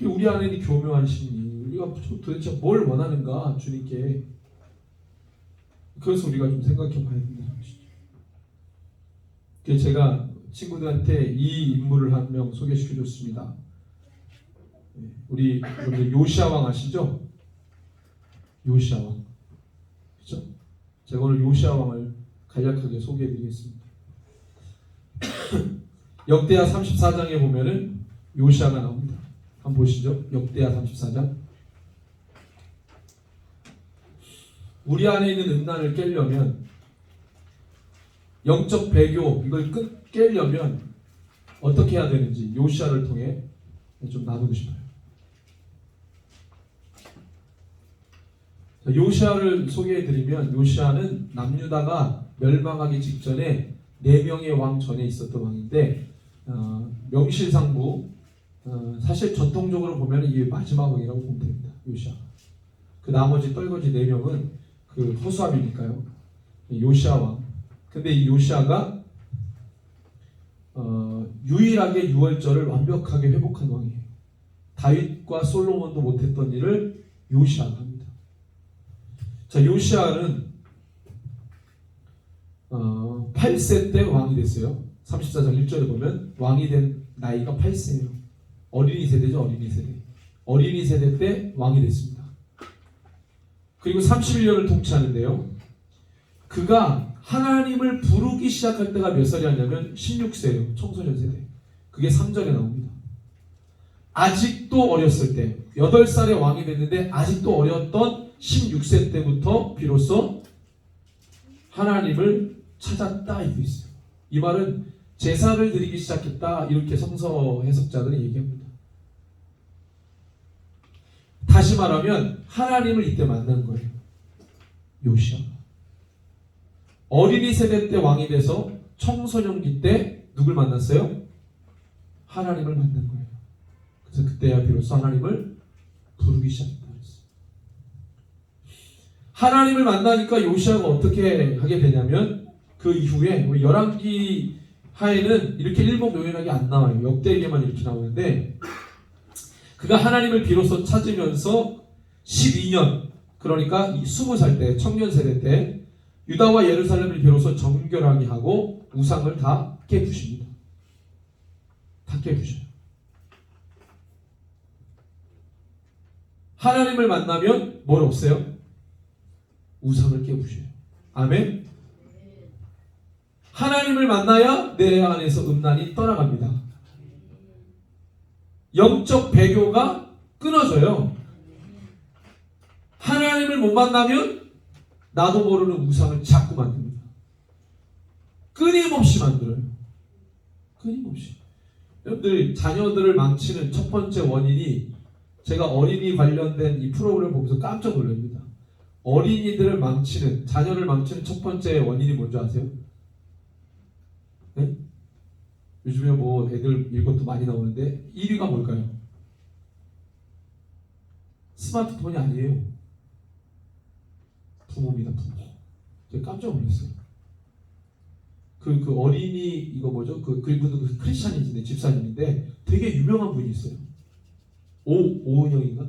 우리 안에 있는 교묘한 심리, 우리가 도대체 뭘 원하는가 주님께. 그래서 우리가 좀 생각해 봐야 된다는 것이죠. 그래서 제가 친구들한테 이 인물을 한 명 소개시켜 줬습니다. 우리 여러분들 요시아 왕 아시죠? 요시아 왕. 그렇죠? 제가 오늘 요시아 왕을 간략하게 소개해 드리겠습니다. 역대하 34장에 보면은 요시아가 나옵니다. 한번 보시죠. 역대하 34장. 우리 안에 있는 음란을 깨려면, 영적 배교 이걸 깨려면 어떻게 해야 되는지 요시아를 통해 좀 나누고 싶어요. 요시아를 소개해드리면, 요시아는 남유다가 멸망하기 직전에 4명의 왕 전에 있었던 왕인데, 명실상부, 사실 전통적으로 보면 이게 마지막 왕이라고 보면 됩니다. 요시아. 그 나머지 떨거지 4명은 그 허수아비니까요. 요시아 왕. 근데 이 요시아가 유일하게 유월절을 완벽하게 회복한 왕이에요. 다윗과 솔로몬도 못했던 일을 요시아가 합니다. 자, 요시아는 8세 때 왕이 됐어요. 34장 1절에 보면 왕이 된 나이가 8세예요. 어린이 세대죠. 어린이 세대. 어린이 세대 때 왕이 됐습니다. 그리고 31년을 통치하는데요. 그가 하나님을 부르기 시작할 때가 몇 살이었냐면 16세예요. 청소년 세대. 그게 3절에 나옵니다. 아직도 어렸을 때 8살에 왕이 됐는데 아직도 어렸던 16세 때부터 비로소 하나님을 찾았다 이렇게 있어요. 이 말은 제사를 드리기 시작했다 이렇게 성서 해석자들은 얘기합니다. 다시 말하면 하나님을 이때 만난 거예요. 요시아가 어린이 세대 때 왕이 돼서 청소년기 때 누굴 만났어요? 하나님을 만난 거예요. 그래서 그때야 비로소 하나님을 부르기 시작했다. 하나님을 만나니까 요시아가 어떻게 하게 되냐면 그 이후에 열왕기 하에는 이렇게 일목요연하게 안 나와요. 역대기에만 이렇게 나오는데 그가 하나님을 비로소 찾으면서 12년 그러니까 20살 때 청년 세대 때 유다와 예루살렘을 비로소 정결하게 하고 우상을 다 깨부십니다. 다 깨부셔요. 하나님을 만나면 뭘 없애요? 우상을 깨부셔요. 아멘. 하나님을 만나야 내 안에서 음란이 떠나갑니다. 영적 배교가 끊어져요. 하나님을 못 만나면 나도 모르는 우상을 자꾸 만듭니다. 끊임없이 만들어요. 끊임없이. 여러분들 자녀들을 망치는 첫 번째 원인이 제가 어린이 관련된 이 프로그램을 보면서 깜짝 놀랍니다. 어린이들을 망치는, 자녀를 망치는 첫 번째 원인이 뭔지 아세요? 네? 요즘에 뭐 애들 이것도 많이 나오는데 1위가 뭘까요? 스마트폰이 아니에요. 부모입니다. 부모. 제가 깜짝 놀랐어요. 그 어린이 이거 뭐죠? 그분도 그 크리스찬이신데 집사님인데 되게 유명한 분이 있어요. 오은영인가?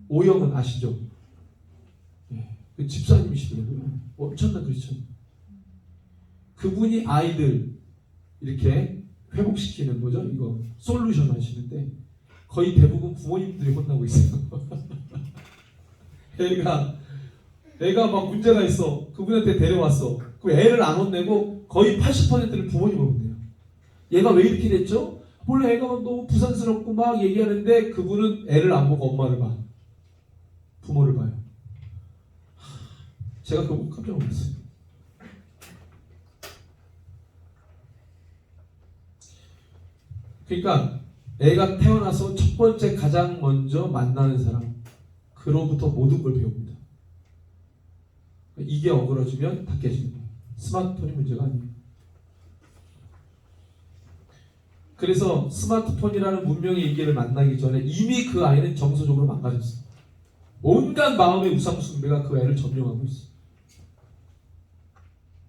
오영은 아시죠? 네, 그 집사님이시더라고요. 엄청난 크리스찬. 그분이 아이들 이렇게 회복시키는 거죠. 이거 솔루션 하시는데 거의 대부분 부모님들이 혼나고 있어요. 애가 막 문제가 있어. 그분한테 데려왔어. 그 애를 안 혼내고 거의 80%를 부모님을 혼내요. 얘가 왜 이렇게 됐죠? 원래 애가 너무 부산스럽고 막 얘기하는데 그분은 애를 안 보고 엄마를 봐. 부모를 봐요. 제가 그거 깜짝 놀랐어요. 그러니까 애가 태어나서 첫 번째 가장 먼저 만나는 사람 그로부터 모든 걸 배웁니다. 이게 어그러지면 다 깨지는 거예요. 스마트폰이 문제가 아니에요. 그래서 스마트폰이라는 문명의 인계를 만나기 전에 이미 그 아이는 정서적으로 망가졌어요. 온갖 마음의 우상 숭배가 그 애를 점령하고 있어요.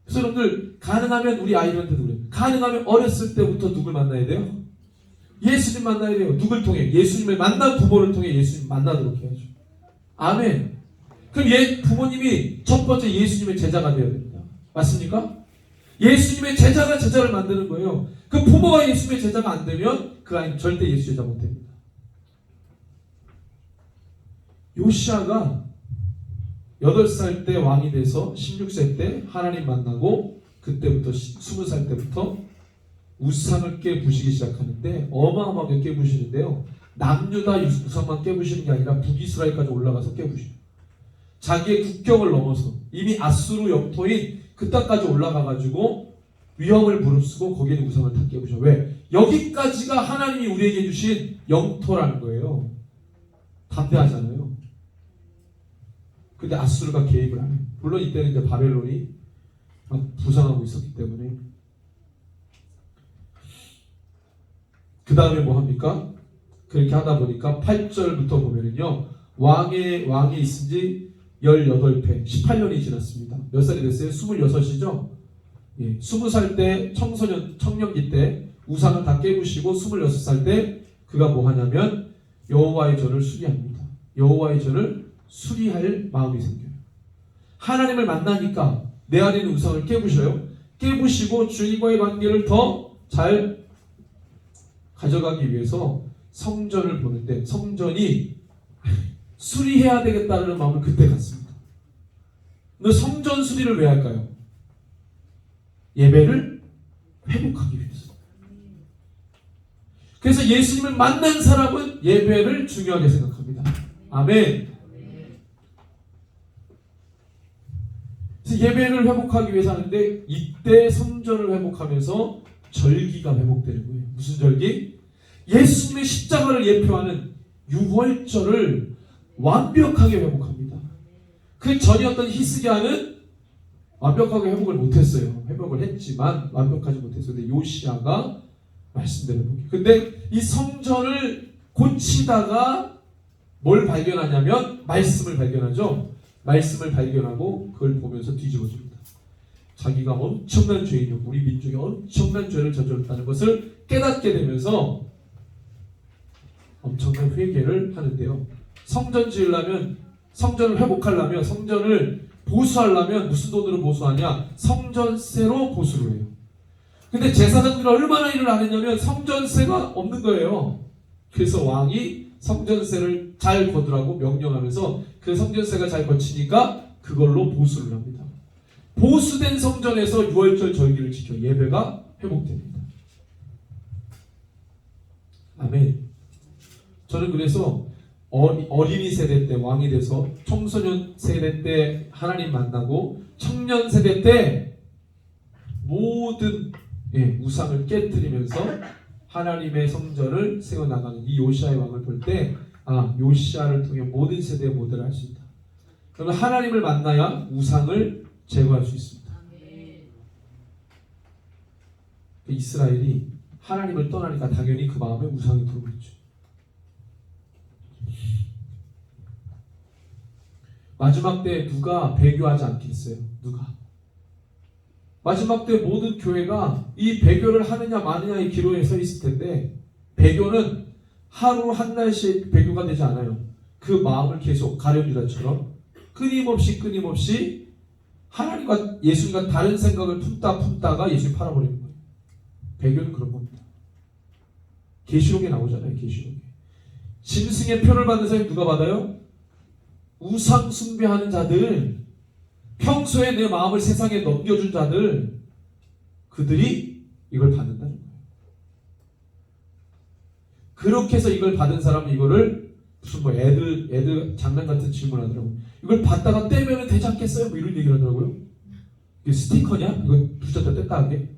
그래서 여러분들 가능하면 우리 아이들한테도 그래요. 가능하면 어렸을 때부터 누굴 만나야 돼요? 예수님 만나야 돼요. 누굴 통해? 예수님을 만난 부모를 통해 예수님 만나도록 해야죠. 아멘. 그럼 부모님이 첫 번째 예수님의 제자가 되어야 됩니다. 맞습니까? 예수님의 제자가 제자를 만드는 거예요. 그 부모가 예수님의 제자가 안 되면 그 아이는 절대 예수 제자 못 됩니다. 요시아가 8살 때 왕이 돼서 16세 때 하나님 만나고 그때부터 20살 때부터 우상을 깨부시기 시작하는데 어마어마하게 깨부시는데요. 남유다 우상만 깨부시는 게 아니라 북이스라엘까지 올라가서 깨부셔요. 자기의 국경을 넘어서 이미 아수르 영토인 그 땅까지 올라가가지고 위험을 무릅쓰고 거기에 있는 우상을 다 깨부셔. 왜? 여기까지가 하나님이 우리에게 주신 영토라는 거예요. 담대하잖아요. 근데 아수르가 개입을 안 해요. 물론 이때는 이제 바벨론이 막 부상하고 있었기 때문에. 그 다음에 뭐 합니까? 그렇게 하다 보니까 8절부터 보면은요, 왕이 있은 지 18회, 18년이 지났습니다. 몇 살이 됐어요? 26이죠? 예, 20살 때 청년기 때 우상을 다 깨부시고 26살 때 그가 뭐 하냐면 여호와의 전을 수리합니다. 여호와의 전을 수리할 마음이 생겨요. 하나님을 만나니까 내 안에 있는 우상을 깨부셔요. 깨부시고 주님과의 관계를 더 잘 가져가기 위해서 성전을 보는데 성전이 수리해야 되겠다는 마음을 그때 갖습니다. 근데 성전 수리를 왜 할까요? 예배를 회복하기 위해서. 그래서 예수님을 만난 사람은 예배를 중요하게 생각합니다. 아멘. 그래서 예배를 회복하기 위해서 하는데 이때 성전을 회복하면서 절기가 회복되는 거예요. 무슨 절기? 예수님의 십자가를 예표하는 유월절을 완벽하게 회복합니다. 그 전이었던 히스기야는 완벽하게 회복을 못했어요. 회복을 했지만 완벽하지 못했어요. 근데 요시야가 말씀대로 회복해요. 근데 이 성전을 고치다가 뭘 발견하냐면 말씀을 발견하죠. 말씀을 발견하고 그걸 보면서 뒤집어집니다. 자기가 엄청난 죄인이었고 우리 민족이 엄청난 죄를 저질렀다는 것을 깨닫게 되면서 엄청난 회개를 하는데요. 성전 지으려면, 성전을 회복하려면, 성전을 보수하려면 무슨 돈으로 보수하냐? 성전세로 보수를 해요. 근데 제사장들은 얼마나 일을 안 했냐면 성전세가 없는 거예요. 그래서 왕이 성전세를 잘 거두라고 명령하면서 그 성전세가 잘 거치니까 그걸로 보수를 합니다. 보수된 성전에서 유월절 절기를 지켜 예배가 회복됩니다. 아멘. 저는 그래서 어린이 세대 때 왕이 돼서 청소년 세대 때 하나님 만나고 청년 세대 때 모든 우상을 깨뜨리면서 하나님의 성전을 세워나가는 이 요시야의 왕을 볼 때 요시야를 통해 모든 세대의 모델을 할 수 있다. 그러면 하나님을 만나야 우상을 제거할 수 있습니다. 이스라엘이 하나님을 떠나니까 당연히 그 마음에 우상이 들어오겠죠. 마지막 때 누가 배교하지 않겠어요? 누가? 마지막 때 모든 교회가 이 배교를 하느냐 마느냐의 기로에 서 있을 텐데 배교는 하루 한 날씩 배교가 되지 않아요. 그 마음을 계속 가룟유다처럼 끊임없이 하나님과 예수님과 다른 생각을 품다가 예수님 팔아버리는 거예요. 배교는 그런 겁니다. 계시록에 나오잖아요. 계시록에. 짐승의 표를 받는 사람이 누가 받아요? 우상 숭배하는 자들, 평소에 내 마음을 세상에 넘겨준 자들, 그들이 이걸 받는다는 거예요. 그렇게 해서 이걸 받은 사람은 이거를 무슨 애들 장난 같은 질문하더라고요. 이걸 받다가 떼면 되지 않겠어요? 이런 얘기를 하더라고요. 이게 스티커냐? 이거 붙였다 뗐다 하게?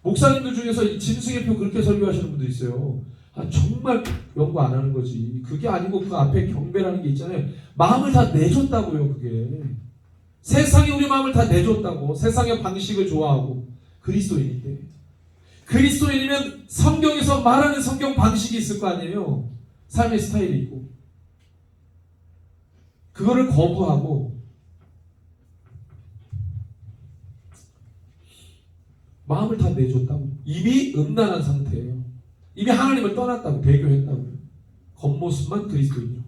목사님들 중에서 이 짐승의 표 그렇게 설교하시는 분도 있어요. 정말 연구 안 하는 거지. 그게 아니고 그 앞에 경배라는 게 있잖아요. 마음을 다 내줬다고요. 그게 세상이 우리 마음을 다 내줬다고. 세상의 방식을 좋아하고 그리스도인인데 그리스도인이면 성경에서 말하는 성경 방식이 있을 거 아니에요. 삶의 스타일이 있고 그거를 거부하고 마음을 다 내줬다고. 이미 음란한 상태예요. 이미 하나님을 떠났다고. 배교했다고. 겉모습만 그리스도인이라고.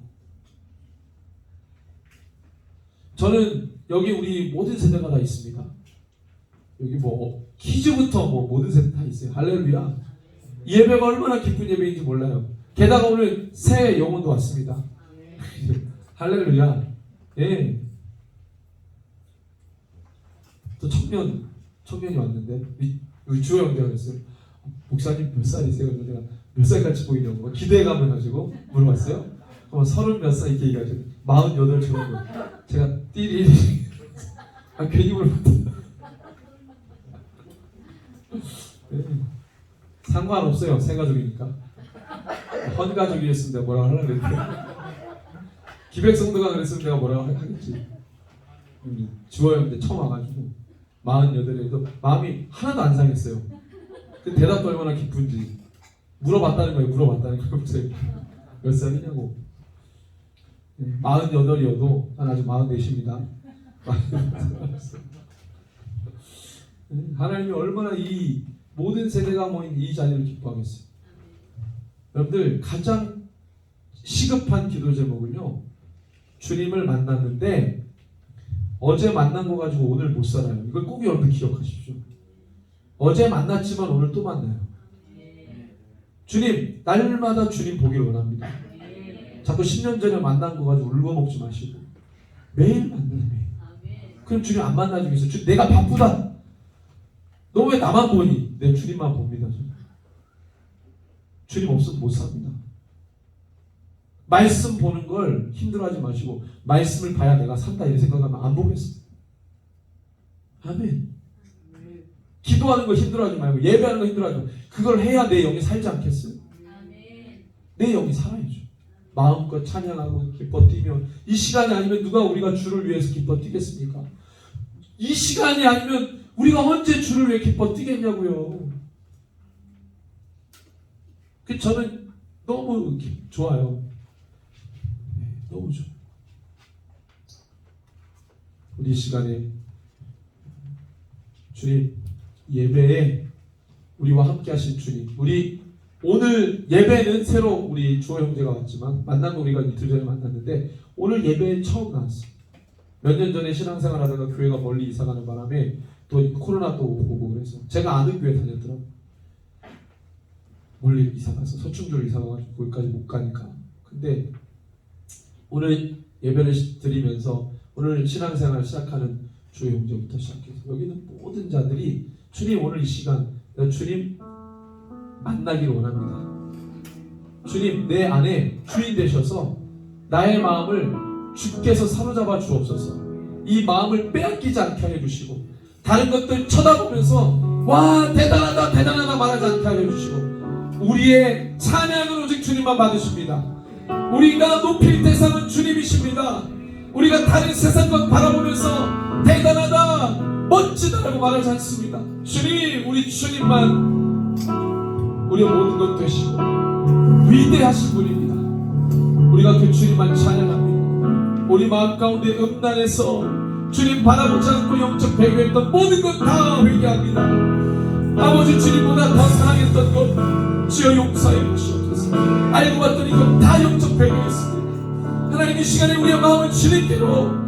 저는 여기 우리 모든 세대가 다 있습니다. 여기 키즈부터 모든 세대 다 있어요. 할렐루야. 이 예배가 얼마나 기쁜 예배인지 몰라요. 게다가 오늘 새 영혼도 왔습니다. 할렐루야. 예. 또 청년이 왔는데 우리 주호 형제가 그랬어요. 목사님 몇 살이세요? 그래서 제가 몇 살같이 보이냐고 기대감을 가지고 물어봤어요. 30 몇 살 이렇게 얘기하시고 48 정도. 제가 띠리 괜히 물어봤다. 네. 상관없어요. 새 가족이니까. 헌 가족이었으면 내가 뭐라고 하려고 그랬는데 기백성도가 그랬으면 내가 뭐라고 하겠지. 주호 형제 처음 와가지고 48에도 마음이 하나도 안 상했어요. 그 대답도 얼마나 기쁜지 물어봤다는 거예요. 몇 살이냐고. 48이어도 난 아직 44입니다. 하나님이 얼마나 이 모든 세대가 모인 이 자리를 기뻐하겠어요. 여러분들 가장 시급한 기도 제목은요, 주님을 만났는데 어제 만난 거 가지고 오늘 못 살아요. 이걸 꼭 여러분들 기억하십시오. 어제 만났지만 오늘 또 만나요. 주님, 날마다 주님 보기를 원합니다. 자꾸 10년 전에 만난 거 가지고 울고 먹지 마시고 매일 만나요. 매일. 그럼 주님 안 만나주겠어요. 주님, 내가 바쁘다. 너 왜 나만 보니? 내 주님만 봅니다. 주님 없으면 못 삽니다. 말씀 보는 걸 힘들어하지 마시고 말씀을 봐야 내가 산다 이렇게 생각하면 안 보겠어요. 아멘. 기도하는 거 힘들어하지 말고 예배하는 거 힘들어하지 말고 그걸 해야 내 영이 살지 않겠어요? 내 영이 살아야죠. 마음껏 찬양하고 기뻐 뛰면 이 시간이 아니면 누가 우리가 주를 위해서 기뻐 뛰겠습니까? 이 시간이 아니면 우리가 언제 주를 왜 기뻐 뛰겠냐고요. 저는 너무 좋아요. 너무 좋아요. 우리 이 시간에 주님 예배에 우리와 함께 하신 주님, 우리 오늘 예배는 새로 우리 주호 형제가 왔지만 만난 거 우리가 이틀 전에 만났는데 오늘 예배에 처음 나왔어요. 몇 년 전에 신앙생활 하다가 교회가 멀리 이사가는 바람에 또 코로나도 오고 그래서 제가 아는 교회 다녔더라고요. 멀리 이사가서 서충주로 이사가가지고 거기까지 못 가니까. 근데 오늘 예배를 드리면서 오늘 신앙생활 시작하는 주의 형제부터 시작해서 여기는 모든 자들이 주님 오늘 이 시간 주님 만나기를 원합니다. 주님 내 안에 주인 되셔서 나의 마음을 주께서 사로잡아 주옵소서. 이 마음을 빼앗기지 않게 해주시고 다른 것들 쳐다보면서 와 대단하다 대단하다 말하지 않게 해주시고 우리의 찬양은 오직 주님만 받으십니다. 우리가 높일 대상은 주님이십니다. 우리가 다른 세상 것 바라보면서 대단하다 멋지다라고 말하지 않습니다. 주님 우리 주님만 우리의 모든 것 되시고 위대하신 분입니다. 우리가 그 주님만 찬양합니다. 우리 마음 가운데 음란에서 주님 바라보지 않고 영적 배교했던 모든 것 다 회개합니다. 아버지 주님보다 더 사랑했던 것 주여 용서해 주시옵소서. 알고 봤더니 이건 다 영적 배교였습니다. 하나님 이 시간에 우리의 마음을 주님께로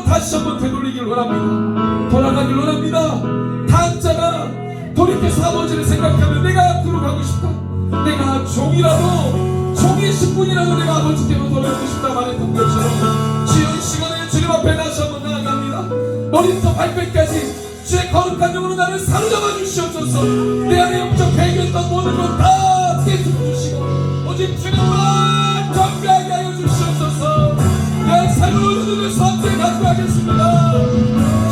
다시 한번 되돌리길 원합니다. 돌아가길 원합니다. 다음 자가 돌이켜서 아버지를 생각하면 내가 앞으로 가고 싶다. 내가 종의 신분이라도 내가 아버지께로 돌아가고 싶다 말했던 것처럼 주여 이 시간에 주님 앞에 다시 한번 나아갑니다. 머리부터 발끝까지 주의 거룩한 영으로 나를 사로잡아 주시옵소서. 내 안에 영적 배교했던 모든 것 다 깨뜨려 주시고 오직 주님만 정비하게 하여 주시옵소서. 내 삶을 누리는 선택 간구하겠습니다.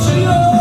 주여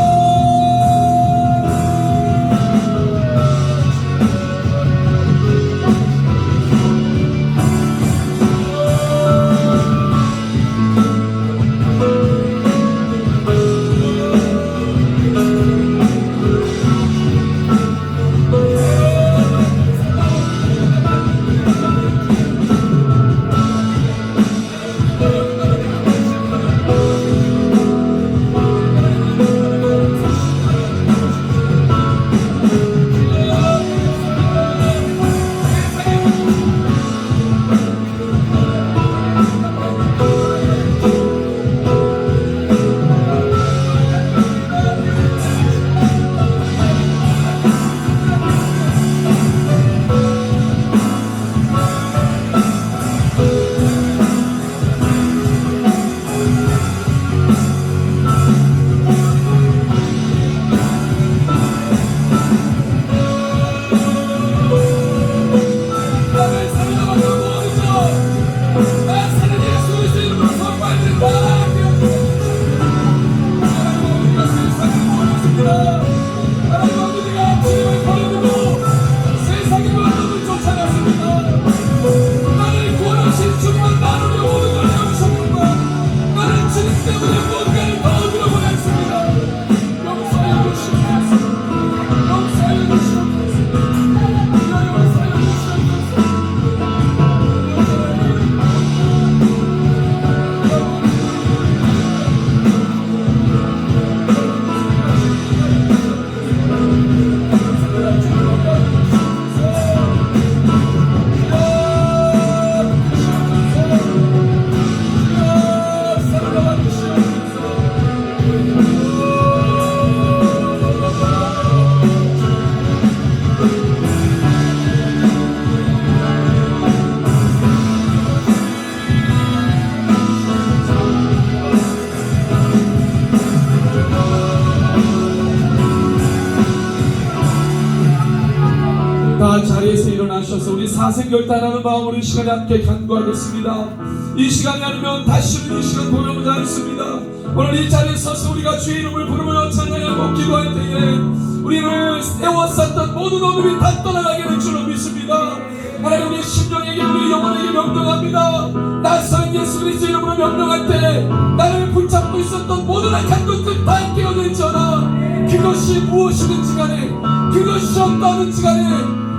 자리에서 일어나셔서 우리 사생결단하는 마음으로 이 시간에 함께 간구하겠습니다. 이 시간이 아니면 다시는 이 시간 돌아오지 않습니다. 오늘 이 자리에 서서 우리가 주의 이름을 부르며 찬양하고 기도할 때에 우리를 세워쌌던 모든 어둠이 다 떠나가게 될 줄로 믿습니다. 하나님, 우리 심령에게, 우리 영혼에게 명령합니다. 나사는 예수 그리스도 이름으로 명령할 때 나를 붙잡고 있었던 모든 악한 것들 다 깨어낼지어다. 그것이 무엇이든지 간에, 그것이 어떠하든지 간에,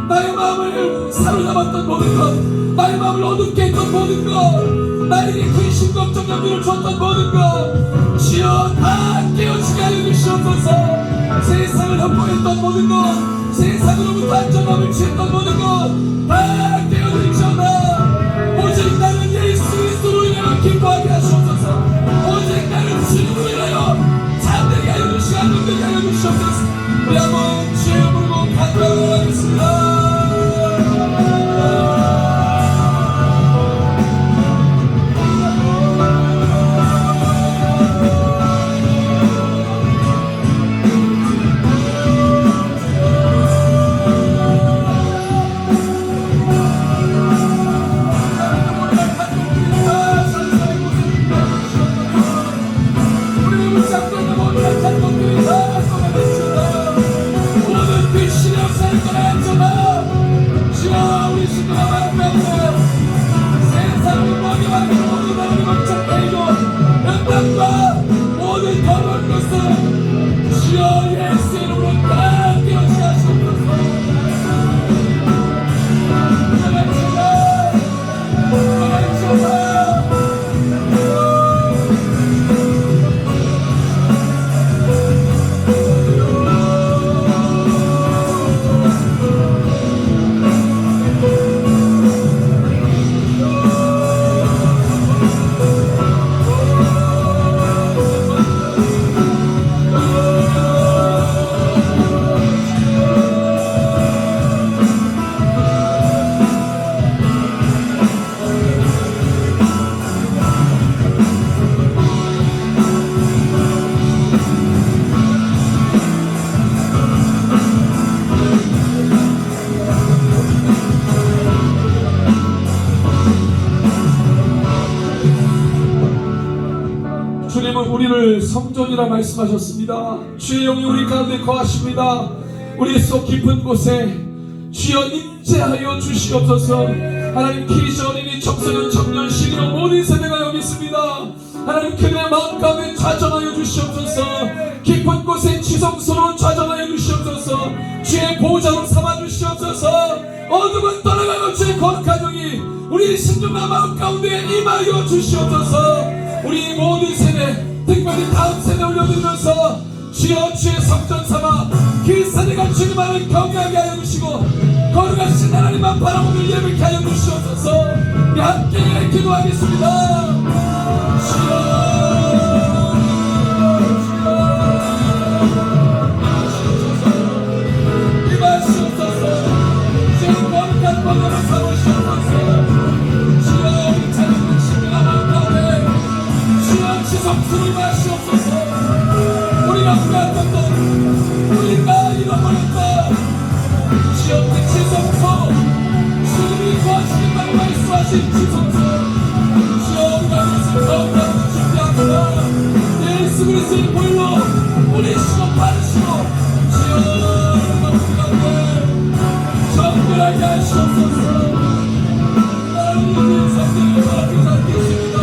나의 마음을 사로잡았던 모든 것, 나의 마음을 어둡게 했던 모든 것, 나에게 근심 걱정 염려를 줬던 모든 것, 주여 다 깨어지게 하여 주시옵소서. 세상을 흠모했던 모든 것, 세상으로부터 안전함을 취했던 모든 것 다 깨어들지어다. 오직 나는 예수 그리스도로 인하여 기뻐하게 하시옵소서. 오직 나는 주님으로 인하여 잠들게 하여 주시고 안전되게 하여 주시옵소서. 우리 한번 주의 이름으로 간구하겠습니다. 주님은 우리를 성전이라 말씀하셨습니다. 주의 영이 우리 가운데 거하십니다. 우리 속 깊은 곳에 주여 임재하여 주시옵소서. 하나님, 키리시 어린이, 청소년, 청년, 시니어 모든 세대가 여기 있습니다. 하나님, 그들의 마음 가운데 좌정하여 주시옵소서. 깊은 곳에 지성소로 좌정하여 주시옵소서. 주의 보호자로 삼아 주시옵소서. 어둠은 떠나가고 주의 거룩한 영이 우리 심령과 마음 가운데 임하여 주시옵소서. 우리 모든 세대, 특별히 다음 세대 올려드리면서 주여 주의 성전 삼아 그 세대가 주님 안을 경외하게 하여 주시고 거룩하신 하나님만 바라보는 예배케 하여 주시옵소서. 우리 함께 기도하겠습니다. 임하시옵소서. 주의 거룩한 번호를 삼으시옵소서. 주여 우리 찬양하는 신비가 마음 가운데 주여 지성스러운 마시옵소서. 우리가 불안한 것, 우리가 잃어버렸다. 주여 그 지성소, 주님이 구하시겠다고 말씀하신 지성소, 주여 우리가 무슨 거룩한 준비합니다. 예수 그리스도의 보혈로 우리 시고 바르시고 주여 우리 가운데 정결하게 하시옵소서. 하나님의 성령을 받으사 계십니다.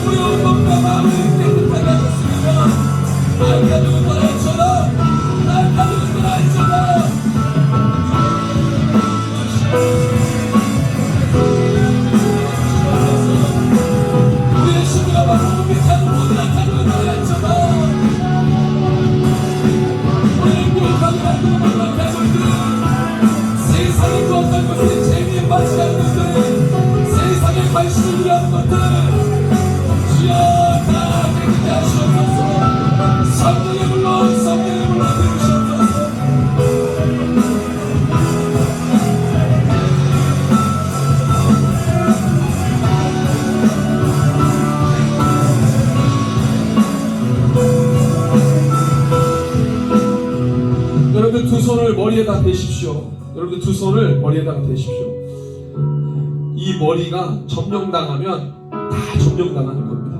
우리 온몸과 마음을 깨끗하게 하셨습니다. 날 가지고 떠나있잖아. 날 가지고 떠나있잖아. 우리의 신비가 바로 밑에는 모든 가지고 떠나있잖아. 우리의 무력하게 만드는 모든 괴물들, 세상에 그 어떤 것에 재미에 빠지지 않는 것들, 세상에 관심을 위한 것들, 주여 다 깨끗게 하시옵소서. 성령의 물로 성령의 물로 들으시옵소서. 여러분들 두 손을 머리에다 대십시오. 여러분들 두 손을 머리에다가 대십시오. 이 머리가 점령당하면 다 점령당하는 겁니다.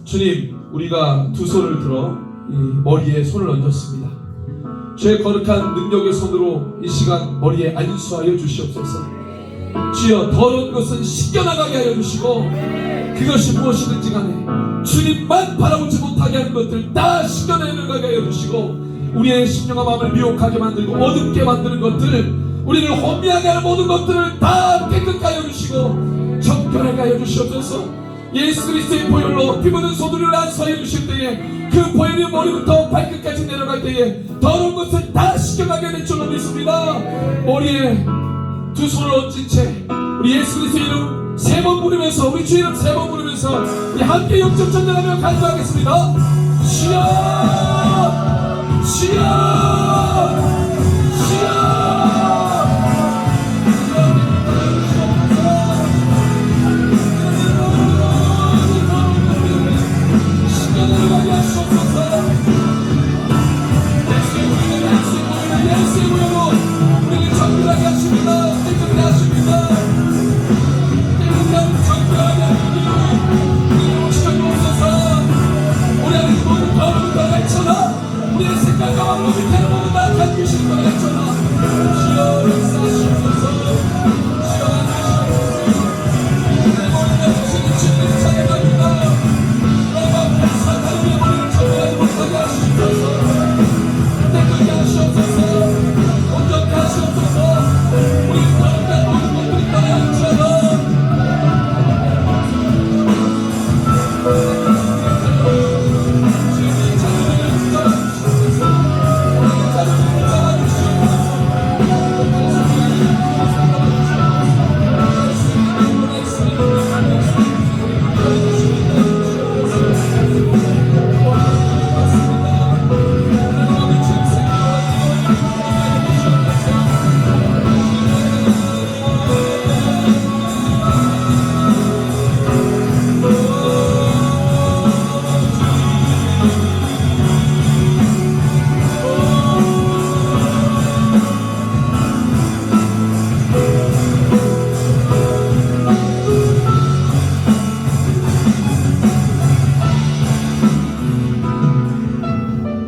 주님, 우리가 두 손을 들어 이 머리에 손을 얹었습니다. 주의 거룩한 능력의 손으로 이 시간 머리에 안수하여 주시옵소서. 주여, 더러운 것은 씻겨나가게 하여 주시고, 그것이 무엇이든지 간에 주님만 바라보지 못하게 하는 것들 다 씻겨내가게 하여 주시고, 우리의 심령과 마음을 미혹하게 만들고 어둡게 만드는 것들, 우리를 혼미하게 하는 모든 것들을 다 깨끗하게 하여 주시고 정결하게 하여 주시옵소서. 예수 그리스도의 보혈로 피 묻은 소들을 안수하여 주실 때에 그 보혈이 머리부터 발끝까지 내려갈 때에 더러운 것을 다 씻겨가게 될 줄로 믿습니다. 머리에 두 손을 얹은 채 우리 예수 그리스도의 이름 세 번 부르면서, 우리 주 이름 세 번 부르면서 우리 함께 영접 전쟁하며 간구하겠습니다. 주여, 주여, 주여. 예수의 무료로 우리를 정결하게 하십니다. 깨끗하게 하십니다. 깨끗한 정결하게 하시니 우리를 오시켜 주옵소서. 우리 안에 모든 더러운 것 같잖아. 우리의 생각과 마음으로 밑에는 모든 다 가지신 것 같잖아. 주여 역사하시옵소서. 주여 안내시옵소서. 내 머리에 주시는 주님을 찬양합니다. 너만 사탄의 우리의 머리를 정결하지 못하게 하시옵소서. 깨끗하게 하시옵소서. 온전케 하시옵소서. 우리 더럽게 모든 것들이 떠나갈지어다. 주님의 자녀를 붙잡아주시옵소서. 우리의 자녀를 붙잡아주시옵소서.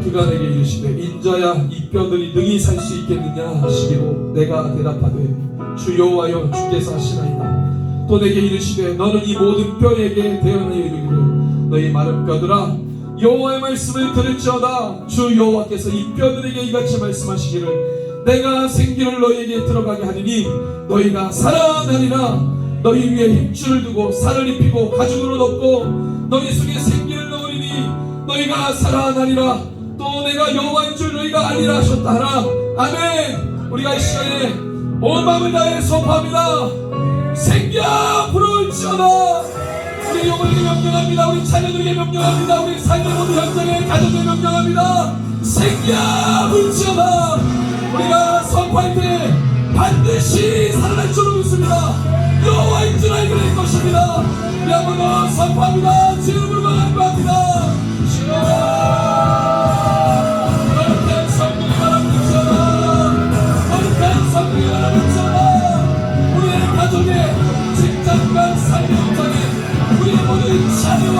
그가 내게 이르시되 인자야 이 뼈들이 능히 살 수 있겠느냐 하시기로 내가 대답하되 주 여호와여 주께서 하시나이다. 또 내게 이르시되 너는 이 모든 뼈에게 대언하여 이르기를 너희 마른 뼈들아 여호와의 말씀을 들을지어다. 주 여호와께서 이 뼈들에게 이같이 말씀하시기를 내가 생기를 너희에게 들어가게 하리니 너희가 살아나리라. 너희 위에 힘줄을 두고 살을 입히고 가죽으로 덮고 너희 속에 생기를 넣으리니 너희가 살아나리라. 또 내가 여호와인 줄 너희가 알리라 하셨다 하라. 아멘. 우리가 이 시간에 온 마음을 다해 선포합니다. 생겨 불어올지어다. 우리 영혼에게 명령합니다. 우리 자녀들에게 명령합니다. 우리 삶의 모든 현장에 가족에게 명령합니다. 생겨 불지어다. 우리가 선포할 때 반드시 살아날 줄로 믿습니다. 여호와인 줄 알게 될 것입니다. 우리 한번 더 선포합니다. 주 이름으로 간구합니다. 주여 우리의 가족의 직장과 삶의 현장에 우리의 모든 자녀와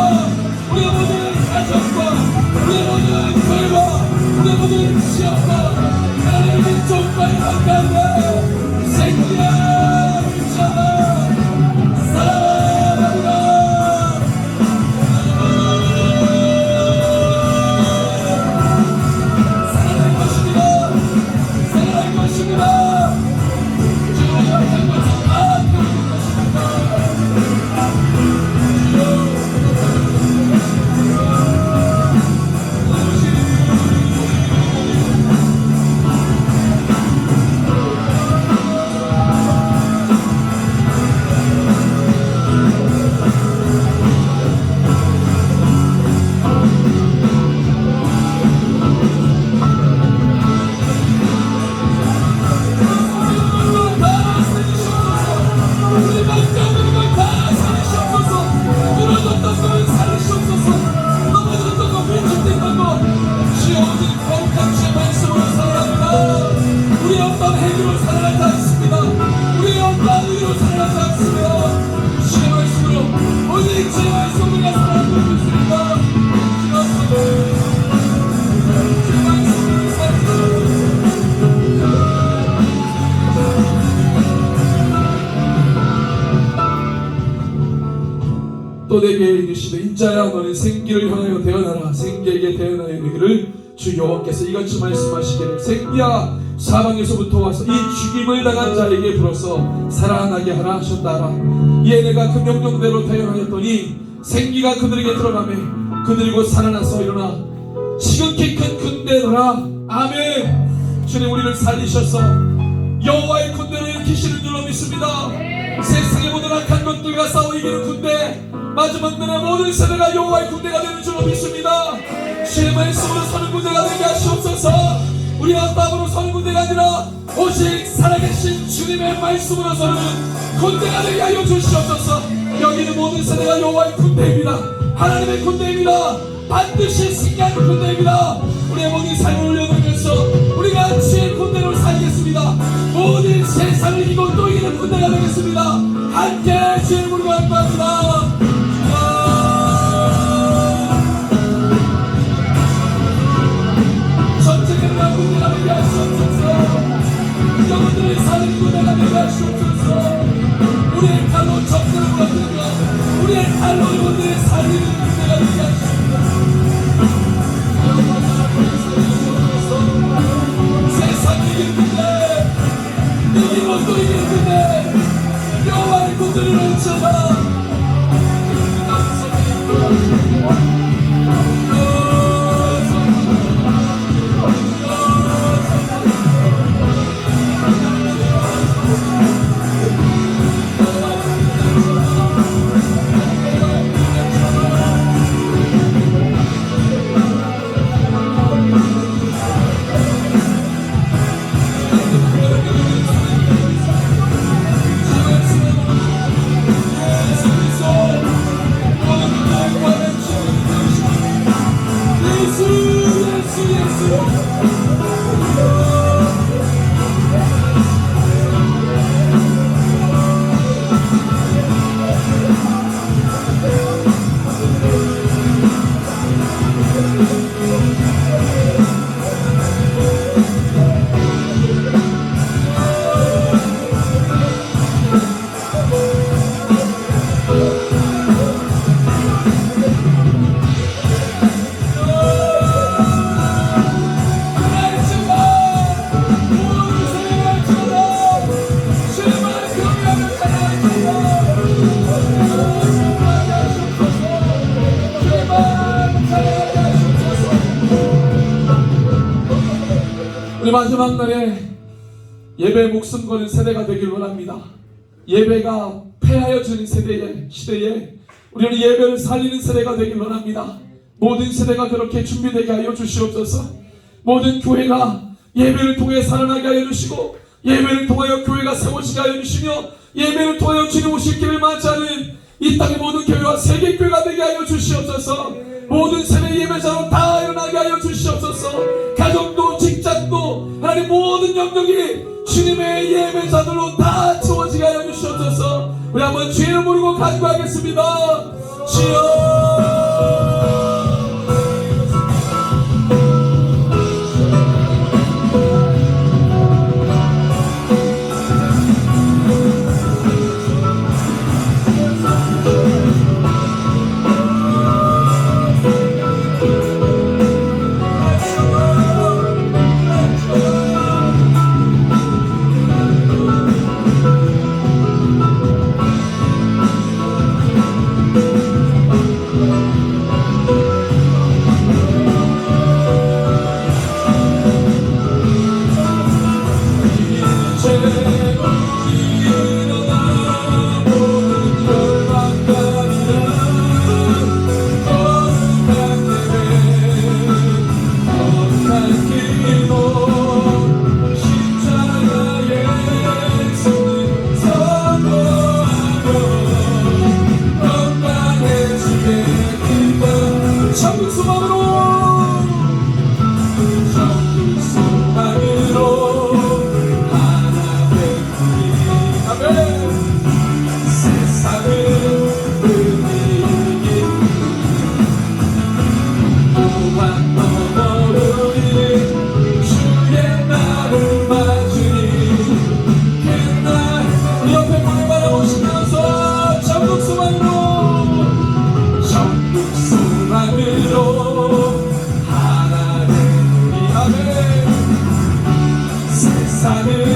우리의 모든 가족과 우리의 모든 교회와 우리의 모든 지역과 하나님의 민족과 연합하여 생기야 불자라 살아나리라. 살아날 것입니다. 살아날 것입니다. 우리 어떤 행위로 살아나지 않습니다. 우리 어떤 의로 살아나지 않습니다. 주의 말씀으로 오직 주의 말씀으로 살아나고 있습니다. 사도에게 이르시되 인자야 너는 생기를 향하여 대언하라. 생기에게 대언하여 이르기를 주 여호와께서 이같이 말씀하시기를 생기야 사방에서부터 와서 이 죽임을 당한 자에게 불어서 살아나게 하라 하셨다라. 이에 내가 그 명령대로 대언하였더니 생기가 그들에게 들어가매 그들이 곧 살아나서 일어나 지극히 큰 군대더라. 아멘. 주님 우리를 살리셔서 여호와의 군대를 일으키시는 줄로 믿습니다. 세상의 모든 악한 것들과 싸워 이기는 군대, 마지막 날의 모든 세대가 여호와의 군대가 되는 줄로 믿습니다. 주의 말씀으로 서는 군대가 되게 하시옵소서. 우리가 땀으로 서는 군대가 아니라 오직 살아계신 주님의 말씀으로 서는 군대가 되게 하여 주시옵소서. 여기는 모든 세대가 여호와의 군대입니다. 하나님의 군대입니다. 반드시 승리하는 군대입니다. 우리의 모든 삶을 올려놓으면서 우리가 주의 군대로 살겠습니다. 모든 세상을 이기고 또 이기는 군대가 되겠습니다. 함께 주의 이름으로 감사합니다. 전쟁의 군대가 되게 하시옵소서. 영혼들을 살리는 군대가 되게 하시옵소서. 우리의 칼로 적들을 무너뜨리며 우리의 칼로 영혼들을 살리는 군대가 되게 하시옵소서. 세상 이기는 군대, 이기고 또 이기는 군대, 여호와의 군대를 외쳐라. 우리 마지막 날에 예배 목숨 거는 세대가 되길 원합니다. 예배가 패하여지는 시대에 우리는 예배를 살리는 세대가 되길 원합니다. 모든 세대가 그렇게 준비되게 하여 주시옵소서. 모든 교회가 예배를 통해 살아나게 하여 주시고 예배를 통하여 교회가 세워지게 하여 주시며 예배를 통하여 주님 오실 길을 맞이하는 이 땅의 모든 교회와 세계교회가 되게 하여 주시옵소서. 모든 세대 예배자로 다 일어나게 하여 주시옵소서. 가정도 직장도 하나님 모든 영역이 주님의 예배자들로 다 채워지게 하여 주시옵소서. 우리 한번 주의를 부르고 간구하겠습니다. 주여 나는